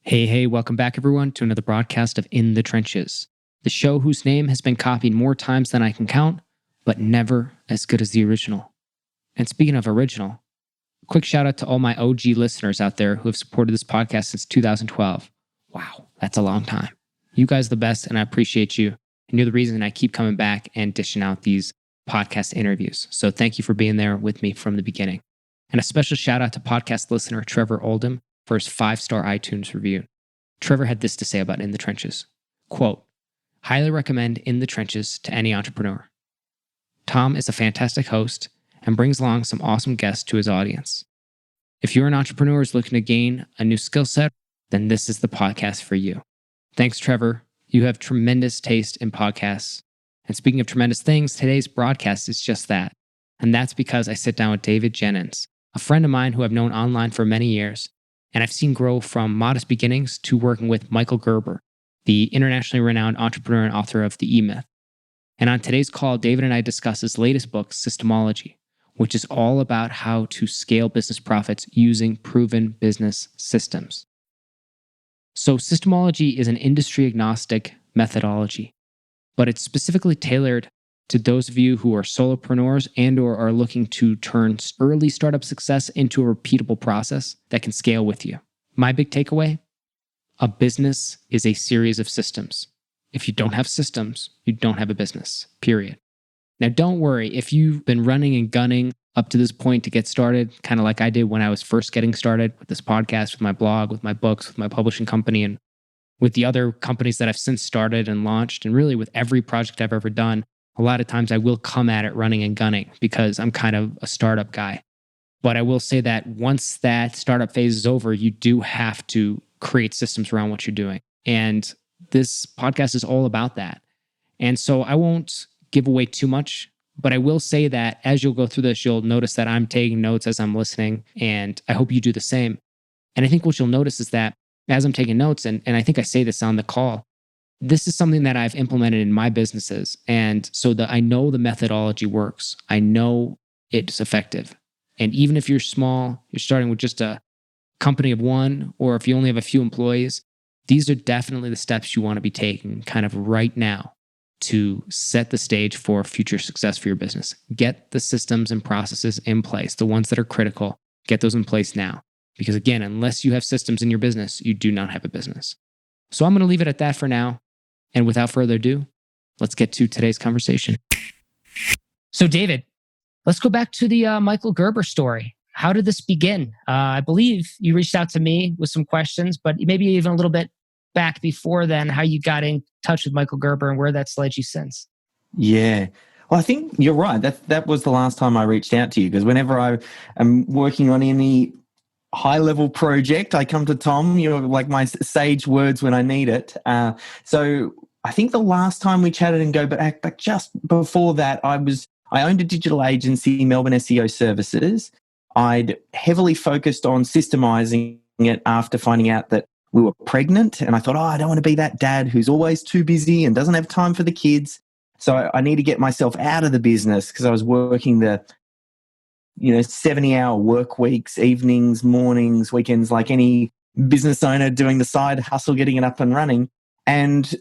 Hey, welcome back everyone to another broadcast of In the Trenches, the show whose name has been copied more times than I can count, but never as good as the original. And speaking of original, quick shout out to all my OG listeners out there who have supported this podcast since 2012. Wow, that's a long time. You guys are the best, and I appreciate you. And you're the reason I keep coming back and dishing out these podcast interviews. So thank you for being there with me from the beginning. And a special shout out to podcast listener Trevor Oldham for his 5-star iTunes review. Trevor had this to say about In the Trenches. Quote, highly recommend In the Trenches to any entrepreneur. Tom is a fantastic host and brings along some awesome guests to his audience. If you're an entrepreneur who's looking to gain a new skill set, then this is the podcast for you. Thanks, Trevor. You have tremendous taste in podcasts. And speaking of tremendous things, today's broadcast is just that. And that's because I sit down with David Jenyns, a friend of mine who I've known online for many years, and I've seen grow from modest beginnings to working with Michael Gerber, the internationally renowned entrepreneur and author of The E-Myth. And on today's call, David and I discuss his latest book, SYSTEMology, which is all about how to scale business profits using proven business systems. So SYSTEMology is an industry-agnostic methodology, but it's specifically tailored to those of you who are solopreneurs and/or are looking to turn early startup success into a repeatable process that can scale with you. My big takeaway? A business is a series of systems. If you don't have systems, you don't have a business, period. Now, don't worry if you've been running and gunning up to this point to get started, kind of like I did when I was first getting started with this podcast, with my blog, with my books, with my publishing company, and with the other companies that I've since started and launched, and really with every project I've ever done. A lot of times I will come at it running and gunning because I'm kind of a startup guy. But I will say that once that startup phase is over, you do have to create systems around what you're doing. And this podcast is all about that. And so I won't give away too much, but I will say that as you'll go through this, you'll notice that I'm taking notes as I'm listening, and I hope you do the same. And I think what you'll notice is that as I'm taking notes, and I think I say this on the call, this is something that I've implemented in my businesses. And so that I know the methodology works. I know it's effective. And even if you're small, you're starting with just a company of one, or if you only have a few employees, these are definitely the steps you want to be taking kind of right now to set the stage for future success for your business. Get the systems and processes in place, the ones that are critical, get those in place now. Because again, unless you have systems in your business, you do not have a business. So I'm going to leave it at that for now. And without further ado, let's get to today's conversation. So David, let's go back to the Michael Gerber story. How did this begin? I believe you reached out to me with some questions, but maybe even a little bit back before then, how you got in touch with Michael Gerber and where that's led you since. Yeah. Well, I think you're right. That was the last time I reached out to you, because whenever I am working on any high-level project, I come to Tom. You're like my sage words when I need it. So I think the last time we chatted and go back just before that, I owned a digital agency, Melbourne SEO Services. I'd heavily focused on systemizing it after finding out that we were pregnant, and I thought, I don't want to be that dad who's always too busy and doesn't have time for the kids. So I need to get myself out of the business, because I was working the 70-hour work weeks, evenings, mornings, weekends, like any business owner doing the side hustle, getting it up and running. And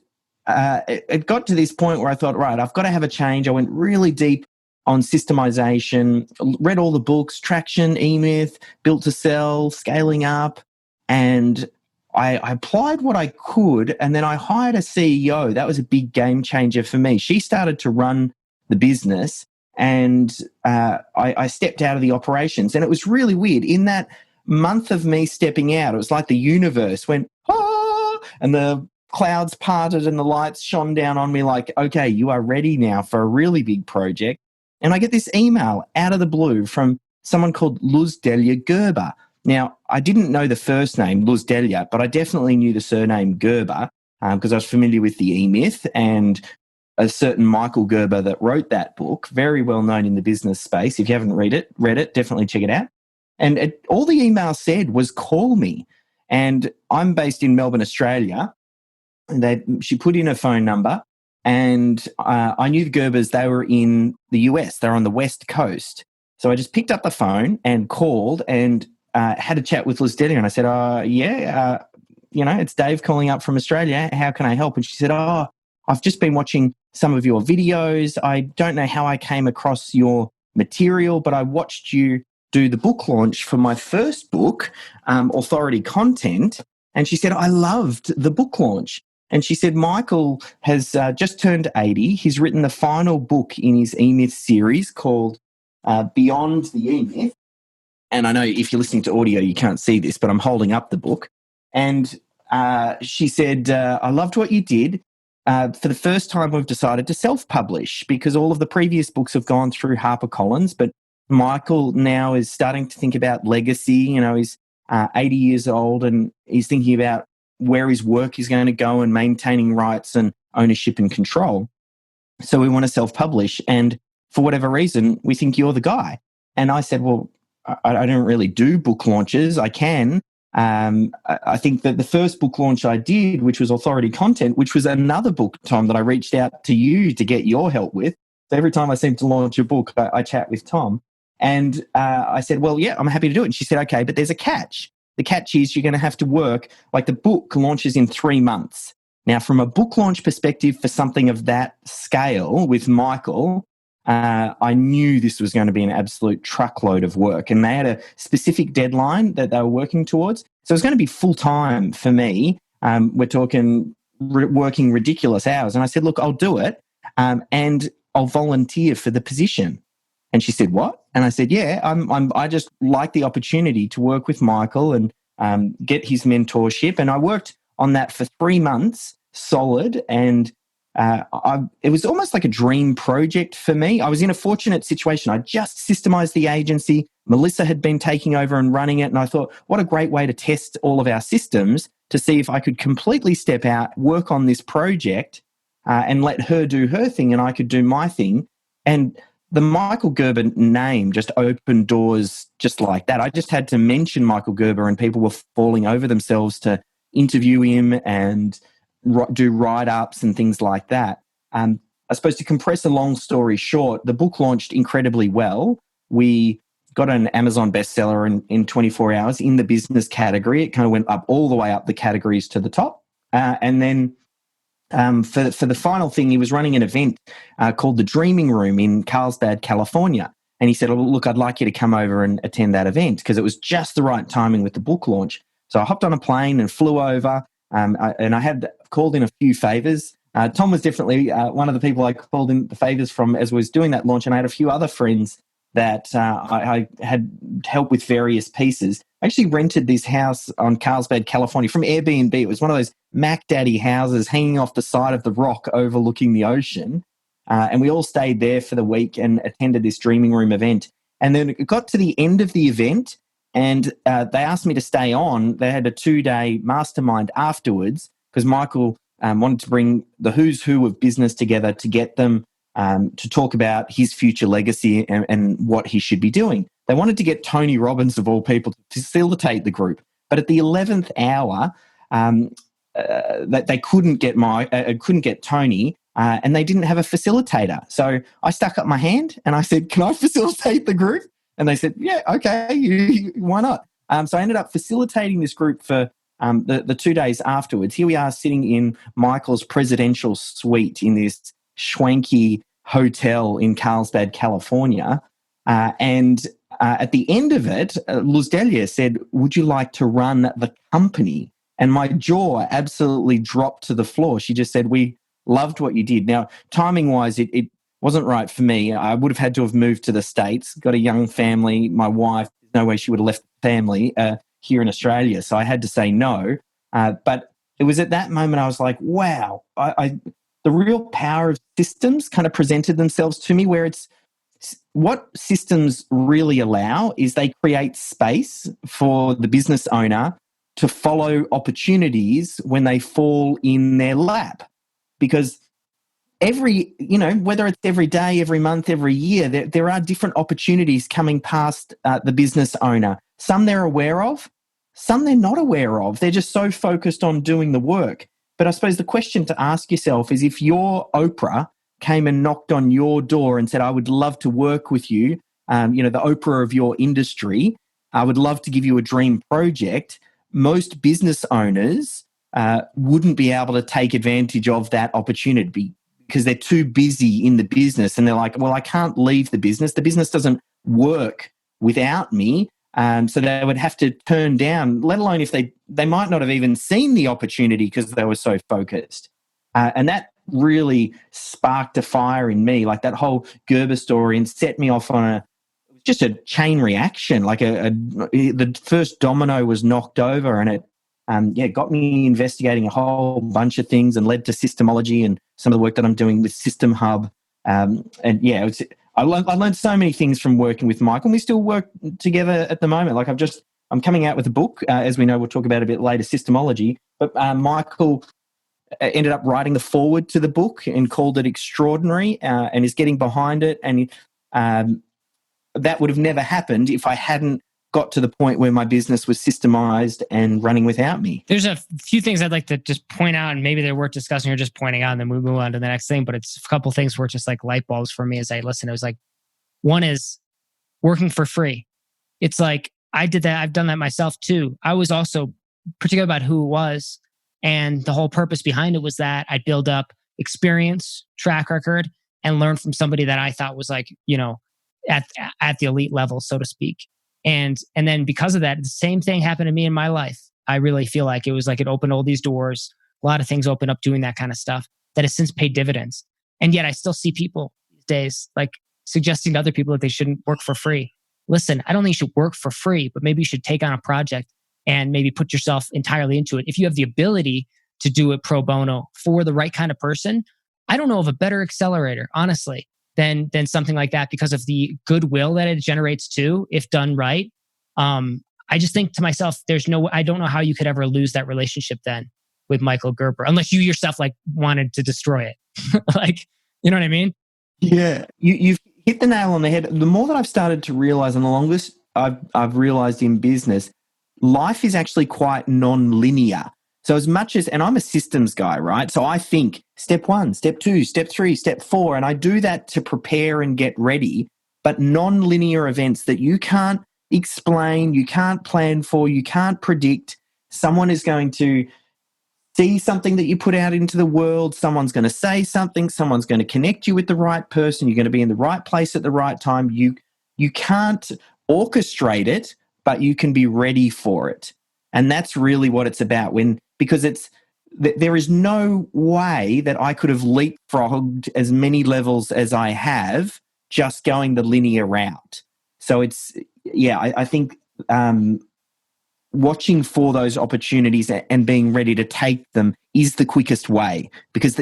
it got to this point where I thought, right, I've got to have a change. I went really deep on systemization, read all the books, Traction, E-Myth, Built to Sell, Scaling Up, and I applied what I could, and then I hired a CEO. That was a big game changer for me. She started to run the business, and I stepped out of the operations. And it was really weird. In that month of me stepping out, it was like the universe went, and the clouds parted and the lights shone down on me like, okay, you are ready now for a really big project. And I get this email out of the blue from someone called Delia Gerber. Now, I didn't know the first name, Delia, but I definitely knew the surname Gerber because I was familiar with the E-Myth and a certain Michael Gerber that wrote that book, very well known in the business space. If you haven't read it, definitely check it out. And all the email said was, call me. And I'm based in Melbourne, Australia. And she put in her phone number, and I knew the Gerbers. They were in the US. They're on the West Coast. So I just picked up the phone and called and had a chat with Liz Delia. And I said, it's Dave calling up from Australia. How can I help? And she said, oh, I've just been watching some of your videos. I don't know how I came across your material, but I watched you do the book launch for my first book, Authority Content. And she said, I loved the book launch. And she said, Michael has just turned 80. He's written the final book in his E-Myth series called Beyond the E-Myth. And I know if you're listening to audio, you can't see this, but I'm holding up the book. And she said, I loved what you did. For the first time, we've decided to self-publish because all of the previous books have gone through HarperCollins, but Michael now is starting to think about legacy. He's 80 years old and he's thinking about where his work is going to go and maintaining rights and ownership and control. So we want to self-publish. And for whatever reason, we think you're the guy. And I said, well, I don't really do book launches. I can. I think that the first book launch I did, which was Authority Content, which was another book, Tom, that I reached out to you to get your help with. So every time I seem to launch a book, I chat with Tom. And I said, well, yeah, I'm happy to do it. And she said, okay, but there's a catch. The catch is you're going to have to work, like the book launches in 3 months. Now, from a book launch perspective for something of that scale with Michael, I knew this was going to be an absolute truckload of work. And they had a specific deadline that they were working towards. So it was going to be full-time for me. We're talking working ridiculous hours. And I said, look, I'll do it and I'll volunteer for the position. And she said, what? And I said, yeah, I just like the opportunity to work with Michael and get his mentorship. And I worked on that for 3 months solid. And it was almost like a dream project for me. I was in a fortunate situation. I just systemized the agency. Melissa had been taking over and running it. And I thought, what a great way to test all of our systems to see if I could completely step out, work on this project and let her do her thing and I could do my thing. And the Michael Gerber name just opened doors just like that. I just had to mention Michael Gerber and people were falling over themselves to interview him and do write-ups and things like that. I suppose to compress a long story short, the book launched incredibly well. We got an Amazon bestseller in 24 hours in the business category. It kind of went up all the way up the categories to the top. And then for the final thing, he was running an event called the Dreaming Room in Carlsbad, California. And he said, oh, look, I'd like you to come over and attend that event because it was just the right timing with the book launch. So I hopped on a plane and flew over and I had called in a few favors. Tom was definitely one of the people I called in the favors from as I was doing that launch. And I had a few other friends that I had help with various pieces. I actually rented this house on Carlsbad, California from Airbnb. It was one of those Mac Daddy houses hanging off the side of the rock overlooking the ocean. And we all stayed there for the week and attended this Dreaming Room event. And then it got to the end of the event and they asked me to stay on. They had a 2-day mastermind afterwards because Michael wanted to bring the who's who of business together to get them to talk about his future legacy and what he should be doing. They wanted to get Tony Robbins, of all people, to facilitate the group. But at the 11th hour, they couldn't get Tony, and they didn't have a facilitator. So I stuck up my hand and I said, can I facilitate the group? And they said, yeah, okay, why not? So I ended up facilitating this group for the 2 days afterwards. Here we are sitting in Michael's presidential suite in this schwanky hotel in Carlsbad, California. And at the end of it, Luz Delia said, would you like to run the company? And my jaw absolutely dropped to the floor. She just said, we loved what you did. Now, timing-wise, it wasn't right for me. I would have had to have moved to the States, got a young family, my wife, no way she would have left the family here in Australia. So I had to say no. But it was at that moment I was like, wow, the real power of systems kind of presented themselves to me where it's what systems really allow is they create space for the business owner to follow opportunities when they fall in their lap. Because whether it's every day, every month, every year, there are different opportunities coming past the business owner. Some they're aware of, some they're not aware of. They're just so focused on doing the work. But I suppose the question to ask yourself is if your Oprah came and knocked on your door and said, I would love to work with you, the Oprah of your industry, I would love to give you a dream project. most business owners wouldn't be able to take advantage of that opportunity because they're too busy in the business, and they're like, well, I can't leave the business. The business doesn't work without me. So they would have to turn down, let alone if they might not have even seen the opportunity because they were so focused. And that really sparked a fire in me, like that whole Gerber story, and set me off on just a chain reaction. Like the first domino was knocked over, and it got me investigating a whole bunch of things and led to SYSTEMology and some of the work that I'm doing with System Hub. I learned so many things from working with Michael, and we still work together at the moment. Like I'm coming out with a book, as we know, we'll talk about a bit later, SYSTEMology. But Michael ended up writing the foreword to the book and called it Extraordinary, and is getting behind it. And that would have never happened if I hadn't got to the point where my business was systemized and running without me. There's a few things I'd like to just point out, and maybe they're worth discussing or just pointing out, and then we move on to the next thing. But it's a couple things where it's just like light bulbs for me as I listen. It was like, one is working for free. It's like, I did that. I've done that myself too. I was also particular about who it was. And the whole purpose behind it was that I'd build up experience, track record, and learn from somebody that I thought was like, at the elite level, so to speak. And then because of that, the same thing happened to me in my life. I really feel like it was like it opened all these doors. A lot of things opened up doing that kind of stuff that has since paid dividends. And yet I still see people these days like suggesting to other people that they shouldn't work for free. Listen, I don't think you should work for free, but maybe you should take on a project and maybe put yourself entirely into it. If you have the ability to do it pro bono for the right kind of person, I don't know of a better accelerator, honestly, than something like that, because of the goodwill that it generates too, if done right. I just think to myself, I don't know how you could ever lose that relationship then with Michael Gerber, unless you yourself like wanted to destroy it. Like, you know what I mean? Yeah, you've hit the nail on the head. The more that I've started to realize, and the longest I've realized in business, life is actually quite non-linear. So as much as, and I'm a systems guy, right? So I think step 1, step 2, step 3, step 4, and I do that to prepare and get ready. But non-linear events that you can't explain, you can't plan for, you can't predict. Someone is going to see something that you put out into the world. Someone's going to say something. Someone's going to connect you with the right person. You're going to be in the right place at the right time. You can't orchestrate it, but you can be ready for it. And that's really what it's about. Because there is no way that I could have leapfrogged as many levels as I have just going the linear route. So I think watching for those opportunities and being ready to take them is the quickest way, because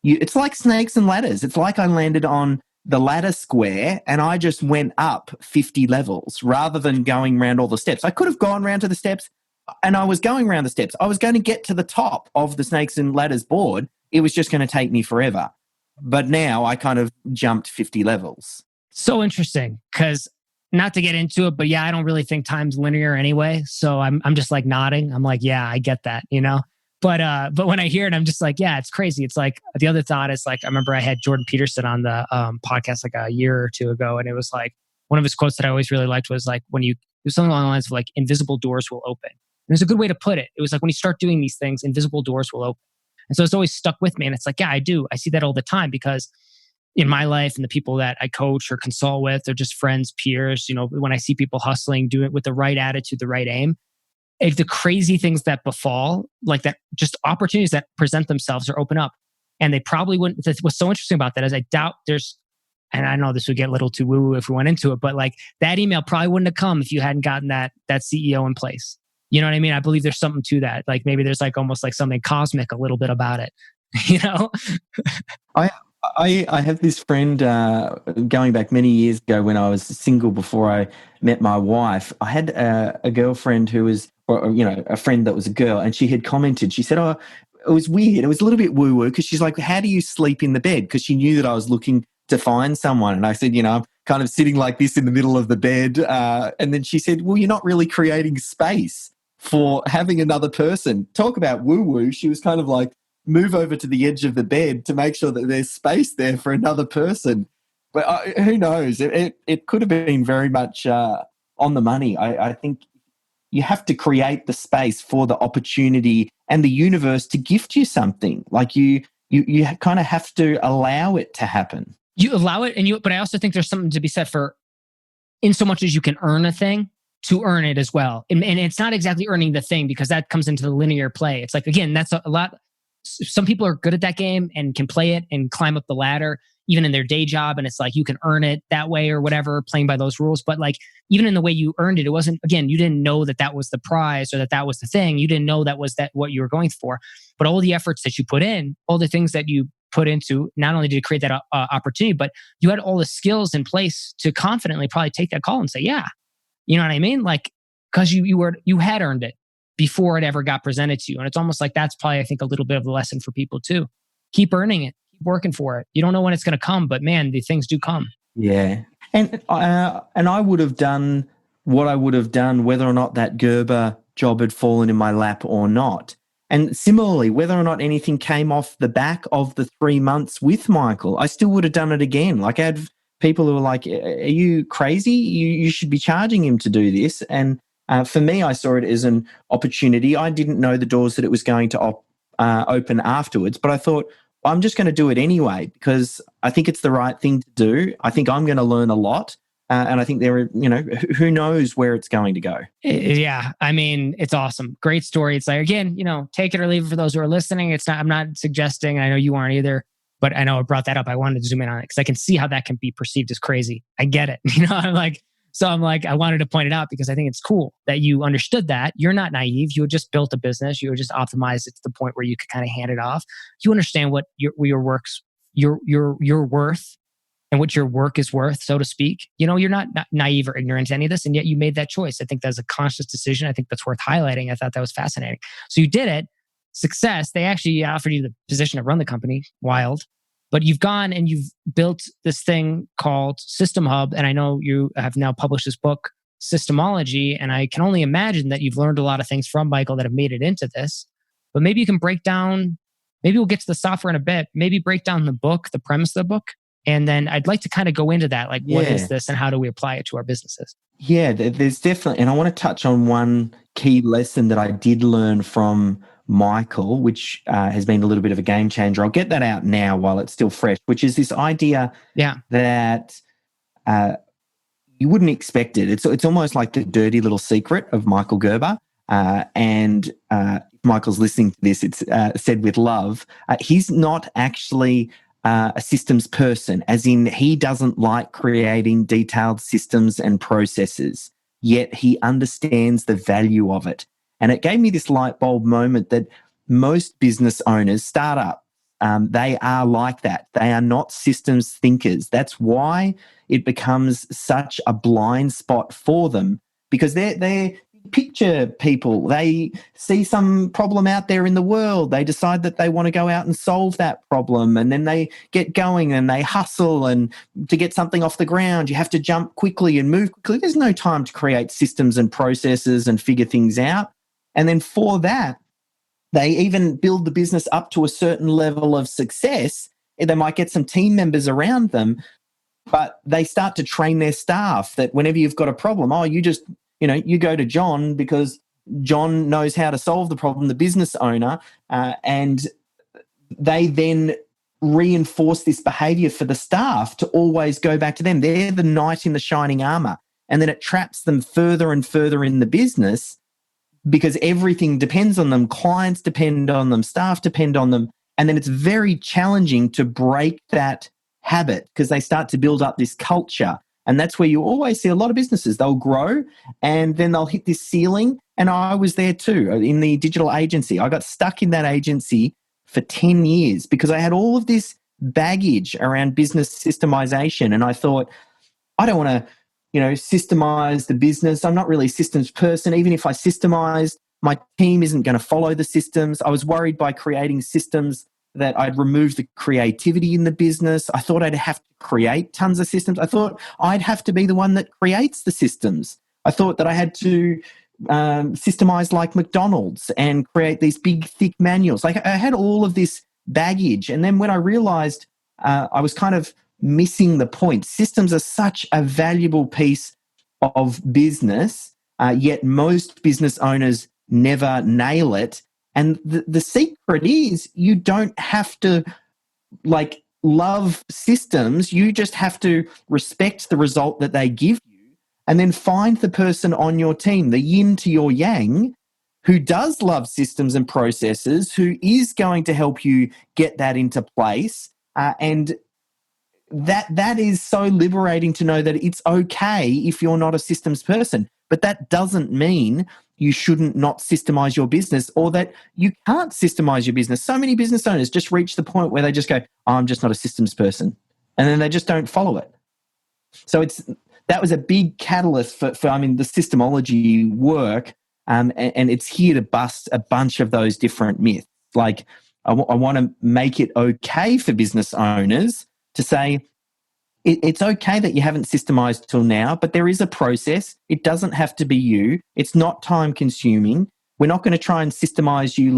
it's like snakes and ladders. It's like I landed on the ladder square and I just went up 50 levels rather than going around all the steps. I could have gone around to the steps, and I was going around the steps. I was going to get to the top of the snakes and ladders board. It was just going to take me forever. But now I kind of jumped 50 levels. So interesting, because not to get into it, but yeah, I don't really think time's linear anyway. So I'm just like nodding. I'm like, yeah, I get that, But when I hear it, I'm just like, yeah, it's crazy. It's like the other thought is like, I remember I had Jordan Peterson on the podcast like a year or two ago, and it was like one of his quotes that I always really liked was like, it was something along the lines of like, invisible doors will open. And there's a good way to put it. It was like, when you start doing these things, invisible doors will open. And so it's always stuck with me. And it's like, yeah, I do. I see that all the time, because in my life and the people that I coach or consult with, or just friends, peers, when I see people hustling, do it with the right attitude, the right aim, if the crazy things that befall, like that, just opportunities that present themselves or open up. And they probably wouldn't. What's so interesting about that is I doubt and I know this would get a little too woo-woo if we went into it, but like that email probably wouldn't have come if you hadn't gotten that CEO in place. You know what I mean? I believe there's something to that. Like maybe there's like almost like something cosmic a little bit about it, I have this friend going back many years ago when I was single before I met my wife. I had a girlfriend who was, a friend that was a girl, and she had commented. She said, "Oh, it was weird. It was a little bit woo-woo," because she's like, "How do you sleep in the bed?" Because she knew that I was looking to find someone. And I said, I'm kind of sitting like this in the middle of the bed. And then she said, "Well, you're not really creating space for having another person." Talk about woo-woo. She was kind of like, move over to the edge of the bed to make sure that there's space there for another person. But who knows? It could have been very much on the money. I think you have to create the space for the opportunity and the universe to gift you something. Like you kind of have to allow it to happen. You allow it, but I also think there's something to be said for, in so much as you can earn a thing, to earn it as well. And it's not exactly earning the thing, because that comes into the linear play. It's like, again, that's a lot. Some people are good at that game and can play it and climb up the ladder, even in their day job. And it's like, you can earn it that way or whatever, playing by those rules. But like, even in the way you earned it, it wasn't, again, you didn't know that was the prize, or that was the thing. You didn't know that was what you were going for. But all the efforts that you put in, all the things that you put into, not only did it create that opportunity, but you had all the skills in place to confidently probably take that call and say, yeah, you know what I mean? Like, because you had earned it before it ever got presented to you. And it's almost like that's probably, I think, a little bit of a lesson for people too. Keep earning it, keep working for it. You don't know when it's going to come, but man, the things do come. Yeah. And I would have done what I would have done whether or not that Gerber job had fallen in my lap or not. And similarly, whether or not anything came off the back of the 3 months with Michael, I still would have done it again. Like, I had people who were like, are you crazy? You should be charging him to do this. And for me, I saw it as an opportunity. I didn't know the doors that it was going to open afterwards, but I thought, I'm just going to do it anyway, because I think it's the right thing to do. I think I'm going to learn a lot. And I think who knows where it's going to go. Yeah. I mean, it's awesome. Great story. It's like, again, take it or leave it for those who are listening. I'm not suggesting, I know you aren't either, but I know I brought that up. I wanted to zoom in on it because I can see how that can be perceived as crazy. I get it. I'm like, I wanted to point it out because I think it's cool that you understood that. You're not naive. You had just built a business. You had just optimized it to the point where you could kind of hand it off. You understand what your worth and what your work is worth, so to speak. You're not naive or ignorant to any of this, and yet you made that choice. I think that's a conscious decision. I think that's worth highlighting. I thought that was fascinating. So you did it. Success. They actually offered you the position to run the company. Wild. But you've gone and you've built this thing called System Hub. And I know you have now published this book, SYSTEMology. And I can only imagine that you've learned a lot of things from Michael that have made it into this. But maybe you can break down, maybe we'll get to the software in a bit, maybe break down the book, the premise of the book. And then I'd like to kind of go into that. Like, what is this and how do we apply it to our businesses? Yeah, there's definitely, and I want to touch on one key lesson that I did learn from Michael, which has been a little bit of a game changer. I'll get that out now while it's still fresh, which is this idea that you wouldn't expect it. It's almost like the dirty little secret of Michael Gerber. And Michael's listening to this, it's said with love. He's not actually a systems person, as in he doesn't like creating detailed systems and processes, yet he understands the value of it. And it gave me this light bulb moment that most business owners, startup, they are like that. They are not systems thinkers. That's why it becomes such a blind spot for them, because they're picture people. They see some problem out there in the world. They decide that they want to go out and solve that problem, and then they get going and they hustle, and to get something off the ground, you have to jump quickly and move quickly. There's no time to create systems and processes and figure things out. And then for that, they even build the business up to a certain level of success. They might get some team members around them, but they start to train their staff that whenever you've got a problem, you go to John because John knows how to solve the problem, the business owner, and they then reinforce this behavior for the staff to always go back to them. They're the knight in the shining armor. And then it traps them further and further in the business because everything depends on them. Clients depend on them, staff depend on them. And then it's very challenging to break that habit because they start to build up this culture. And that's where you always see a lot of businesses. They'll grow and then they'll hit this ceiling. And I was there too in the digital agency. I got stuck in that agency for 10 years because I had all of this baggage around business systemization. And I thought, I don't want to, systemize the business. I'm not really a systems person. Even if I systemized, my team isn't going to follow the systems. I was worried by creating systems that I'd remove the creativity in the business. I thought I'd have to create tons of systems. I thought I'd have to be the one that creates the systems. I thought that I had to systemize like McDonald's and create these big, thick manuals. Like I had all of this baggage. And then when I realized I was kind of missing the point, systems are such a valuable piece of business. yet most business owners never nail it. And the secret is you don't have to love systems. You just have to respect the result that they give you, and then find the person on your team, the yin to your yang, who does love systems and processes, who is going to help you get that into place. And that is so liberating to know that it's okay if you're not a systems person. But that doesn't mean you shouldn't not systemize your business, or that you can't systemize your business. So many business owners just reach the point where they just go, oh, I'm just not a systems person. And then they just don't follow it. So that was a big catalyst for the systemology work. And it's here to bust a bunch of those different myths. Like, I want to make it okay for business owners to say, it's okay that you haven't systemized till now, but there is a process. It doesn't have to be you. It's not time consuming. We're not going to try and systemize you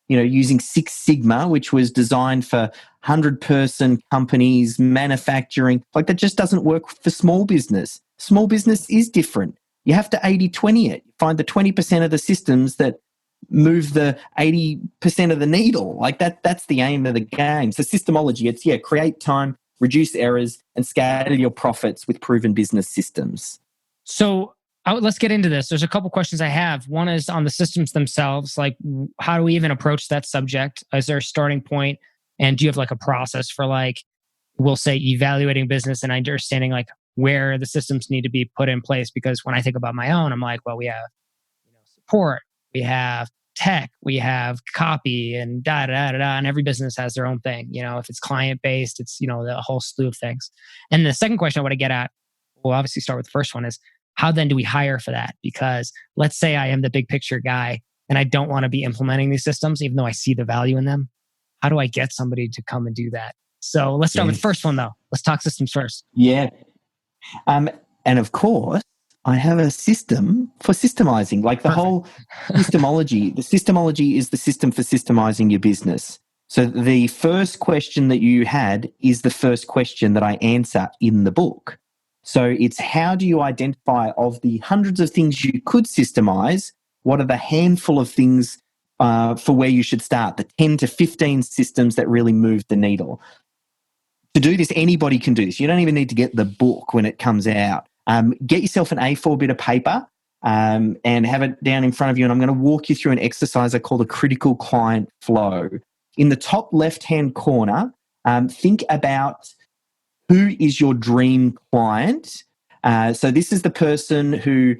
using Six Sigma, which was designed for 100-person companies, manufacturing. That just doesn't work for small business. Small business is different. You have to 80-20 it. Find the 20% of the systems that move the 80% of the needle. That's the aim of the game. So systemology, it's create time, reduce errors, and scale your profits with proven business systems. So let's get into this. There's a couple questions I have. One is on the systems themselves. How do we even approach that subject? Is there a starting point? And do you have a process for we'll say evaluating business and understanding where the systems need to be put in place? Because when I think about my own, I'm we have support, we have tech, we have copy, and and every business has their own thing. If it's client-based, it's, the whole slew of things. And the second question I want to get at, we'll obviously start with the first one, is how then do we hire for that? Because let's say I am the big picture guy and I don't want to be implementing these systems, even though I see the value in them. How do I get somebody to come and do that? So let's start with the first one, though. Let's talk systems first. Yeah. And of course, I have a system for systemizing, the whole systemology. The systemology is the system for systemizing your business. So the first question that you had is the first question that I answer in the book. So it's, how do you identify, of the hundreds of things you could systemize, what are the handful of things for where you should start, the 10 to 15 systems that really move the needle. To do this, anybody can do this. You don't even need to get the book when it comes out. Get yourself an A4 bit of paper and have it down in front of you. And I'm going to walk you through an exercise I call the critical client flow. In the top left-hand corner, think about who is your dream client. So this is the person who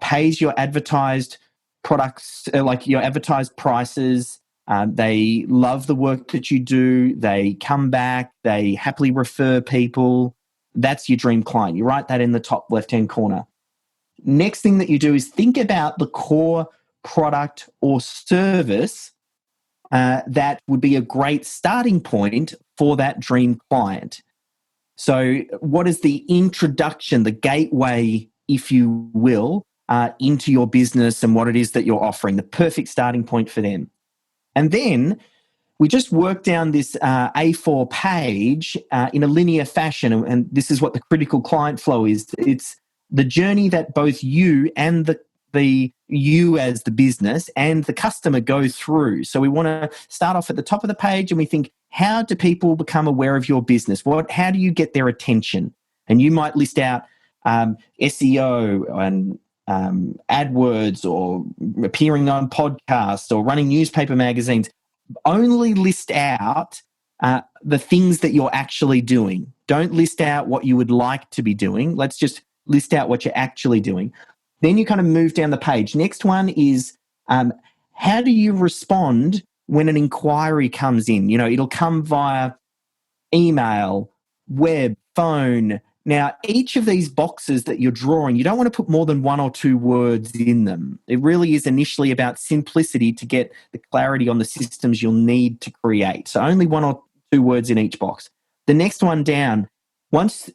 pays your advertised products, your advertised prices. They love the work that you do. They come back. They happily refer people. That's your dream client. You write that in the top left-hand corner. Next thing that you do is think about the core product or service that would be a great starting point for that dream client. So what is the introduction, the gateway, if you will, into your business and what it is that you're offering, the perfect starting point for them. And then we just work down this A4 page in a linear fashion. And this is what the critical client flow is. It's the journey that both you and you as the business and the customer go through. So we want to start off at the top of the page and we think, how do people become aware of your business? How do you get their attention? And you might list out SEO and AdWords, or appearing on podcasts, or running newspaper magazines. Only list out the things that you're actually doing. Don't list out what you would like to be doing. Let's just list out what you're actually doing. Then you kind of move down the page. Next one is, how do you respond when an inquiry comes in? It'll come via email, web, phone. Now, each of these boxes that you're drawing, you don't want to put more than one or two words in them. It really is initially about simplicity to get the clarity on the systems you'll need to create. So only one or two words in each box. The next one down, once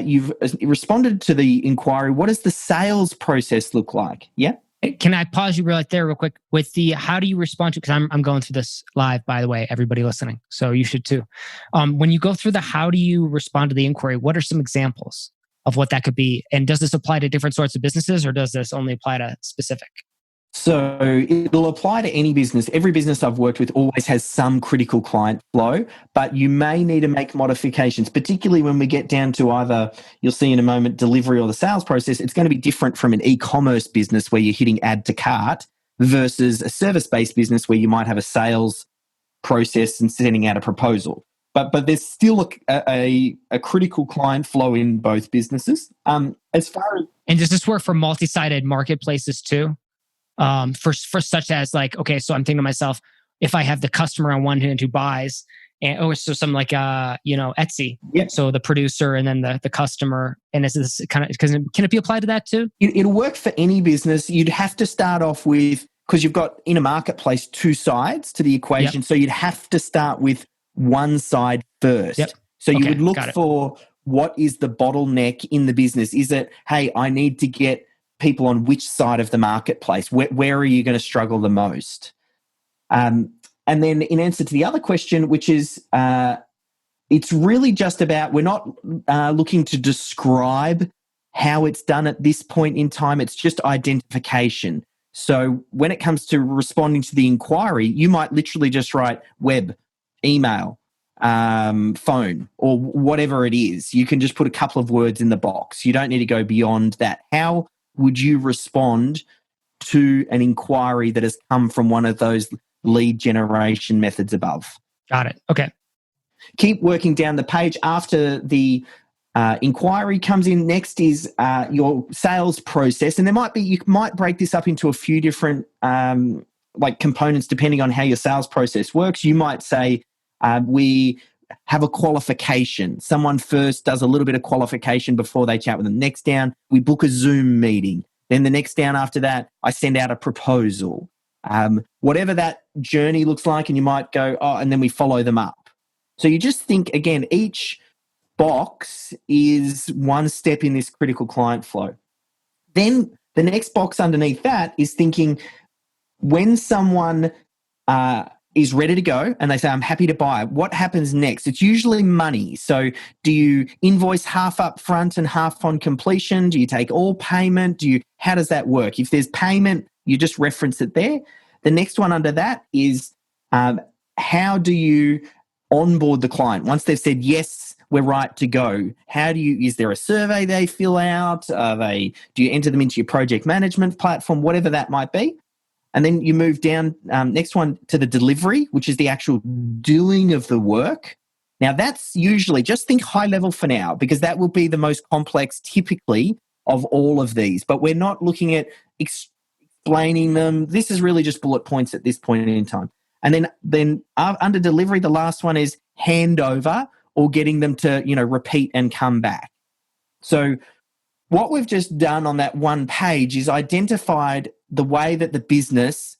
you've responded to the inquiry, what does the sales process look like? Yeah? Can I pause you right there real quick with the, how do you respond to, because I'm going through this live, by the way, everybody listening, so you should too. When you go through the, how do you respond to the inquiry, what are some examples of what that could be? And does this apply to different sorts of businesses, or does this only apply to specific? So it'll apply to any business. Every business I've worked with always has some critical client flow, but you may need to make modifications, particularly when we get down to either, you'll see in a moment, delivery or the sales process. It's going to be different from an e-commerce business where you're hitting add to cart versus a service-based business where you might have a sales process and sending out a proposal. But there's still a critical client flow in both businesses. As far as And does this work for multi-sided marketplaces too? For such as like, okay, so I'm thinking to myself, if I have the customer on one hand who buys, so something like Etsy. Yep. So the producer and then the customer, and is this kind of, can it be applied to that too? It'll work for any business. You'd have to start off with, because you've got in a marketplace two sides to the equation. Yep. So you'd have to start with one side first. Yep. So you would look for what is the bottleneck in the business. Is it, hey, I need to get people on which side of the marketplace? Where are you going to struggle the most? And then in answer to the other question, which is, it's really just about, we're not looking to describe how it's done at this point in time. It's just identification. So when it comes to responding to the inquiry, you might literally just write web, email, phone, or whatever it is. You can just put a couple of words in the box. You don't need to go beyond that. How would you respond to an inquiry that has come from one of those lead generation methods above? Got it. Okay. Keep working down the page. After the inquiry comes in, next is your sales process. And you might break this up into a few different components depending on how your sales process works. You might say, we have a qualification. Someone first does a little bit of qualification before they chat with them. Next down, we book a Zoom meeting. Then the next down after that, I send out a proposal. Whatever that journey looks like, and you might go, and then we follow them up. So you just think, again, each box is one step in this critical client flow. Then the next box underneath that is thinking, when someone is ready to go and they say, I'm happy to buy, what happens next? It's usually money. So do you invoice half up front and half on completion? Do you take all payment? How does that work? If there's payment, you just reference it there. The next one under that is how do you onboard the client? Once they've said, yes, we're right to go, is there a survey they fill out? Do you enter them into your project management platform, whatever that might be? And then you move down, next one, to the delivery, which is the actual doing of the work. Now, that's usually, just think high level for now, because that will be the most complex typically of all of these. But we're not looking at explaining them. This is really just bullet points at this point in time. And then under delivery, the last one is handover, or getting them to repeat and come back. So what we've just done on that one page is identified the way that the business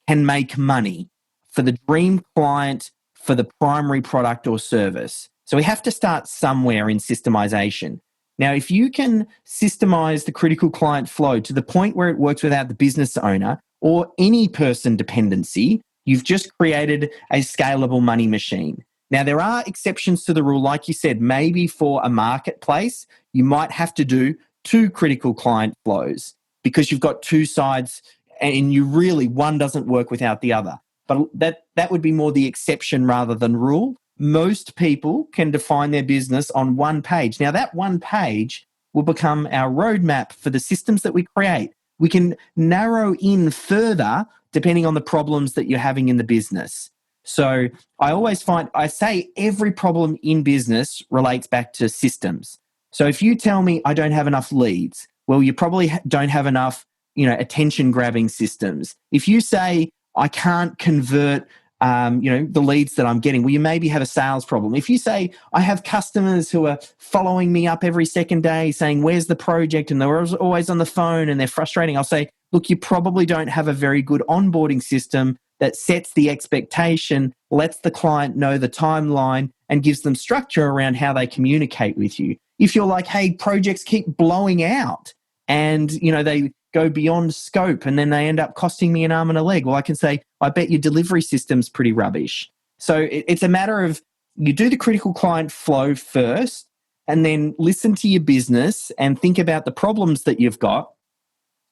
can make money for the dream client for the primary product or service. So we have to start somewhere in systemization. Now, if you can systemize the critical client flow to the point where it works without the business owner or any person dependency, you've just created a scalable money machine. Now, there are exceptions to the rule. Like you said, maybe for a marketplace, you might have to do 2 critical client flows because you've got 2 sides and one doesn't work without the other. But that would be more the exception rather than rule. Most people can define their business on one page. Now, that one page will become our roadmap for the systems that we create. We can narrow in further depending on the problems that you're having in the business. So I say every problem in business relates back to systems. So if you tell me I don't have enough leads, well, you probably don't have enough, attention-grabbing systems. If you say I can't convert, the leads that I'm getting, well, you maybe have a sales problem. If you say I have customers who are following me up every second day saying, where's the project? And they're always on the phone and they're frustrating. I'll say, look, you probably don't have a very good onboarding system that sets the expectation, lets the client know the timeline, and gives them structure around how they communicate with you. If you're like, hey, projects keep blowing out and, they go beyond scope and then they end up costing me an arm and a leg, well, I can say, I bet your delivery system's pretty rubbish. So it's a matter of you do the critical client flow first, and then listen to your business and think about the problems that you've got.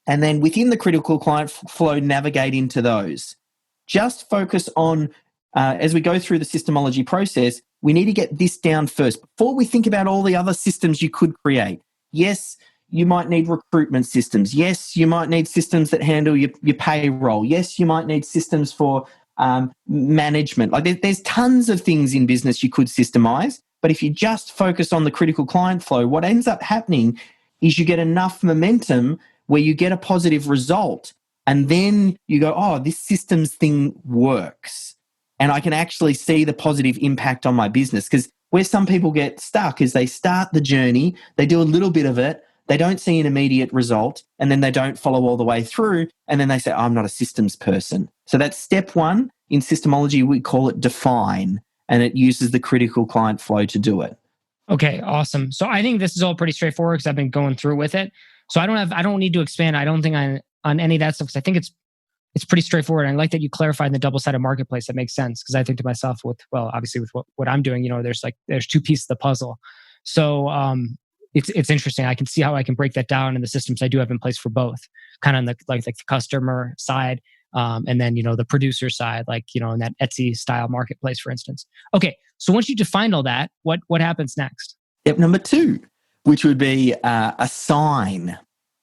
And then within the critical client flow, navigate into those. Just focus on, as we go through the systemology process, we need to get this down first before we think about all the other systems you could create. Yes, you might need recruitment systems. Yes, you might need systems that handle your payroll. Yes, you might need systems for management. Like there's tons of things in business you could systemize. But if you just focus on the critical client flow, what ends up happening is you get enough momentum where you get a positive result. And then you go, oh, this systems thing works. And I can actually see the positive impact on my business. Because where some people get stuck is they start the journey, they do a little bit of it, they don't see an immediate result, and then they don't follow all the way through. And then they say, oh, I'm not a systems person. So that's step one. In systemology, we call it define, and it uses the critical client flow to do it. Okay, awesome. So I think this is all pretty straightforward because I've been going through with it. So I don't need to expand. I don't think on any of that stuff because I think it's pretty straightforward. And I like that you clarified in the double-sided marketplace. That makes sense because I think to myself obviously with what I'm doing, there's two pieces of the puzzle. So it's interesting. I can see how I can break that down in the systems I do have in place for both, kind of on the customer side, and then the producer side, in that Etsy style marketplace, for instance. Okay, so once you define all that, what happens next? Step number 2, which would be assign.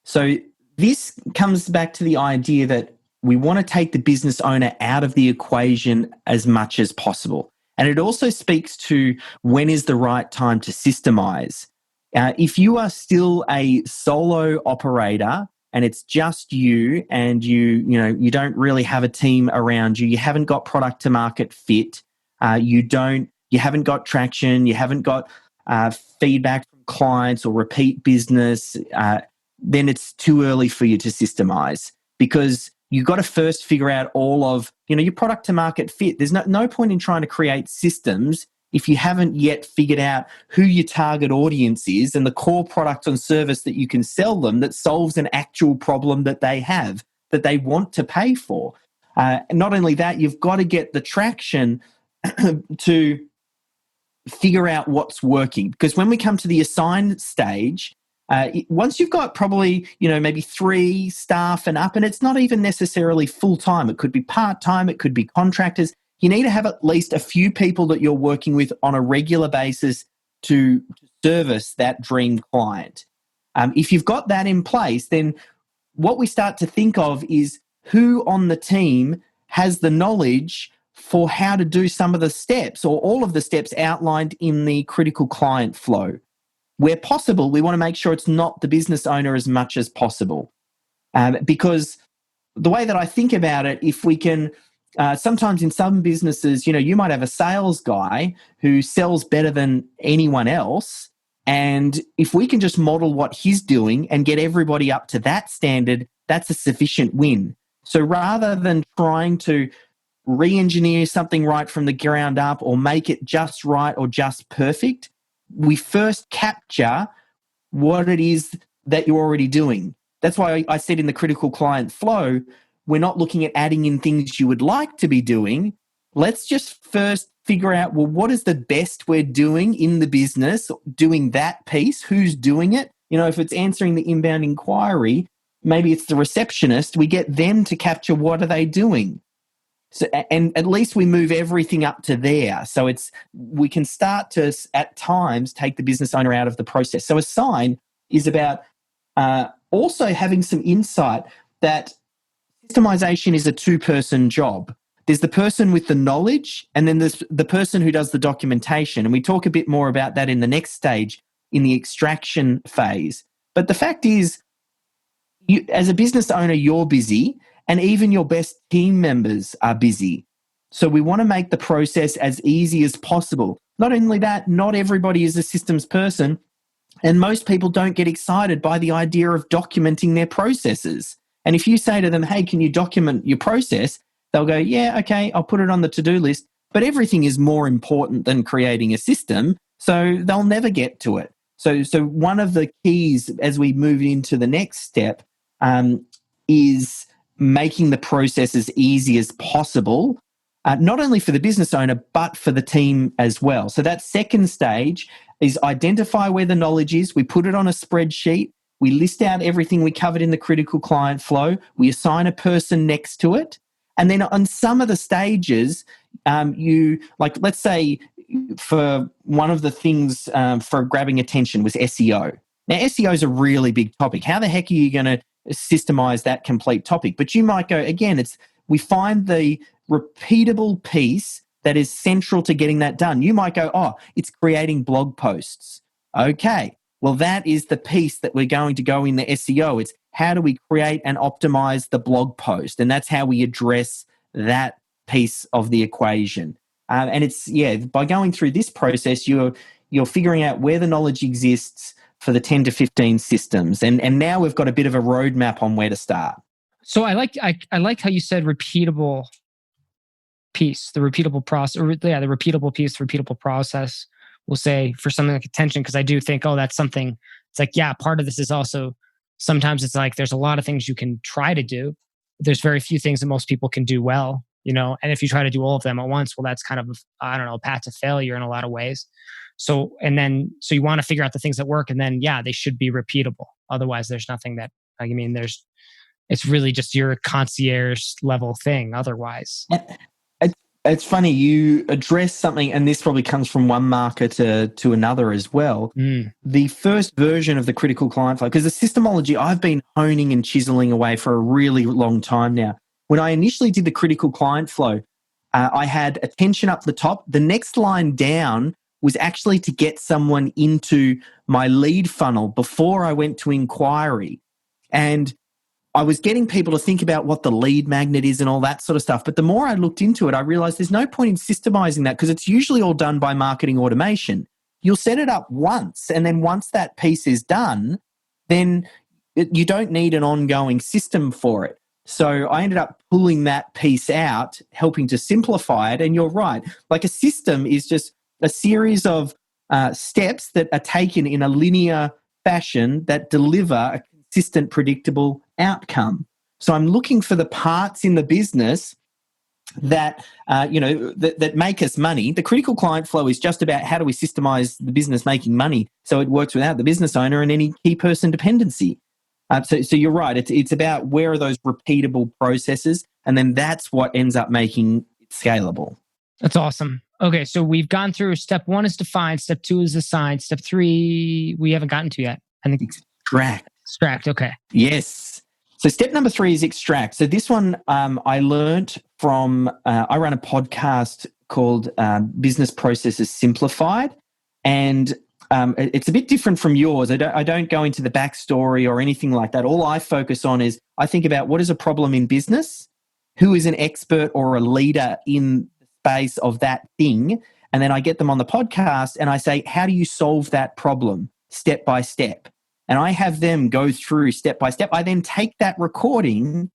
So this comes back to the idea that we want to take the business owner out of the equation as much as possible. And it also speaks to when is the right time to systemize. If you are still a solo operator and it's just you and you don't really have a team around you, you haven't got product to market fit, you haven't got traction, you haven't got feedback from clients or repeat business, then it's too early for you to systemize because you've got to first figure out all of your product to market fit. There's no point in trying to create systems if you haven't yet figured out who your target audience is and the core product and service that you can sell them that solves an actual problem that they have, that they want to pay for. And not only that, you've got to get the traction to figure out what's working. Because when we come to the assign stage, once you've got probably, maybe 3 staff and up, and it's not even necessarily full-time, it could be part-time, it could be contractors, you need to have at least a few people that you're working with on a regular basis to service that dream client. If you've got that in place, then what we start to think of is who on the team has the knowledge for how to do some of the steps or all of the steps outlined in the critical client flow. Where possible, we want to make sure it's not the business owner as much as possible. Because the way that I think about it, if we can, sometimes in some businesses, you might have a sales guy who sells better than anyone else. And if we can just model what he's doing and get everybody up to that standard, that's a sufficient win. So rather than trying to re-engineer something right from the ground up or make it just right or just perfect, we first capture what it is that you're already doing. That's why I said in the critical client flow, we're not looking at adding in things you would like to be doing. Let's just first figure out, what is the best we're doing in the business, doing that piece, who's doing it? If it's answering the inbound inquiry, maybe it's the receptionist, we get them to capture what are they doing. So, and at least we move everything up to there. So we can start to, at times, take the business owner out of the process. So assign is about also having some insight that systemization is a 2-person job. There's the person with the knowledge, and then there's the person who does the documentation. And we talk a bit more about that in the next stage, in the extraction phase. But the fact is, as a business owner, you're busy. And even your best team members are busy. So we want to make the process as easy as possible. Not only that, not everybody is a systems person. And most people don't get excited by the idea of documenting their processes. And if you say to them, hey, can you document your process? They'll go, yeah, okay, I'll put it on the to-do list. But everything is more important than creating a system. So they'll never get to it. So one of the keys as we move into the next step is making the process as easy as possible, not only for the business owner, but for the team as well. So that second stage, is identify where the knowledge is. We put it on a spreadsheet. We list out everything we covered in the critical client flow. We assign a person next to it. And then on some of the stages, let's say for one of the things for grabbing attention was SEO. Now, SEO is a really big topic. How the heck are you going to systemize that complete topic? But you might go, again, we find the repeatable piece that is central to getting that done. You might go, oh, it's creating blog posts. Okay, well, that is the piece that we're going to go in the SEO. It's how do we create and optimize the blog post? And that's how we address that piece of the equation. And it's, by going through this process, you're figuring out where the knowledge exists for the 10 to 15 systems. And now we've got a bit of a roadmap on where to start. So I like how you said repeatable piece, the repeatable process, the repeatable piece, the repeatable process. We'll say for something like attention, because I do think, that's something. It's like, part of this is also sometimes it's like there's a lot of things you can try to do. But there's very few things that most people can do well, and if you try to do all of them at once, well, that's kind of, a path to failure in a lot of ways. So you want to figure out the things that work, and then, they should be repeatable. Otherwise, there's nothing that, it's really just your concierge level thing otherwise. It's funny, you address something, and this probably comes from one marker to another as well. The first version of the critical client flow, because the systemology I've been honing and chiseling away for a really long time now. When I initially did the critical client flow, I had attention up the top. The next line down was actually to get someone into my lead funnel before I went to inquiry. And I was getting people to think about what the lead magnet is and all that sort of stuff. But the more I looked into it, I realized there's no point in systemizing that because it's usually all done by marketing automation. You'll set it up once, and then once that piece is done, then you don't need an ongoing system for it. So I ended up pulling that piece out, helping to simplify it. And you're right. Like a system is just a series of steps that are taken in a linear fashion that deliver a consistent, predictable outcome. So I'm looking for the parts in the business that that make us money. The critical client flow is just about how do we systemize the business making money so it works without the business owner and any key person dependency. So you're right. It's about where are those repeatable processes, and then that's what ends up making it scalable. That's awesome. Okay, so we've gone through step 1 is define, step 2 is assign, step 3 we haven't gotten to yet. I think extract. Okay. Yes. So step number 3 is extract. So this one I learned from, I run a podcast called Business Processes Simplified. And it's a bit different from yours. I don't go into the backstory or anything like that. All I focus on is I think about what is a problem in business, who is an expert or a leader in the space of that thing, and then I get them on the podcast and I say, how do you solve that problem step by step? And I have them go through step by step. I then take that recording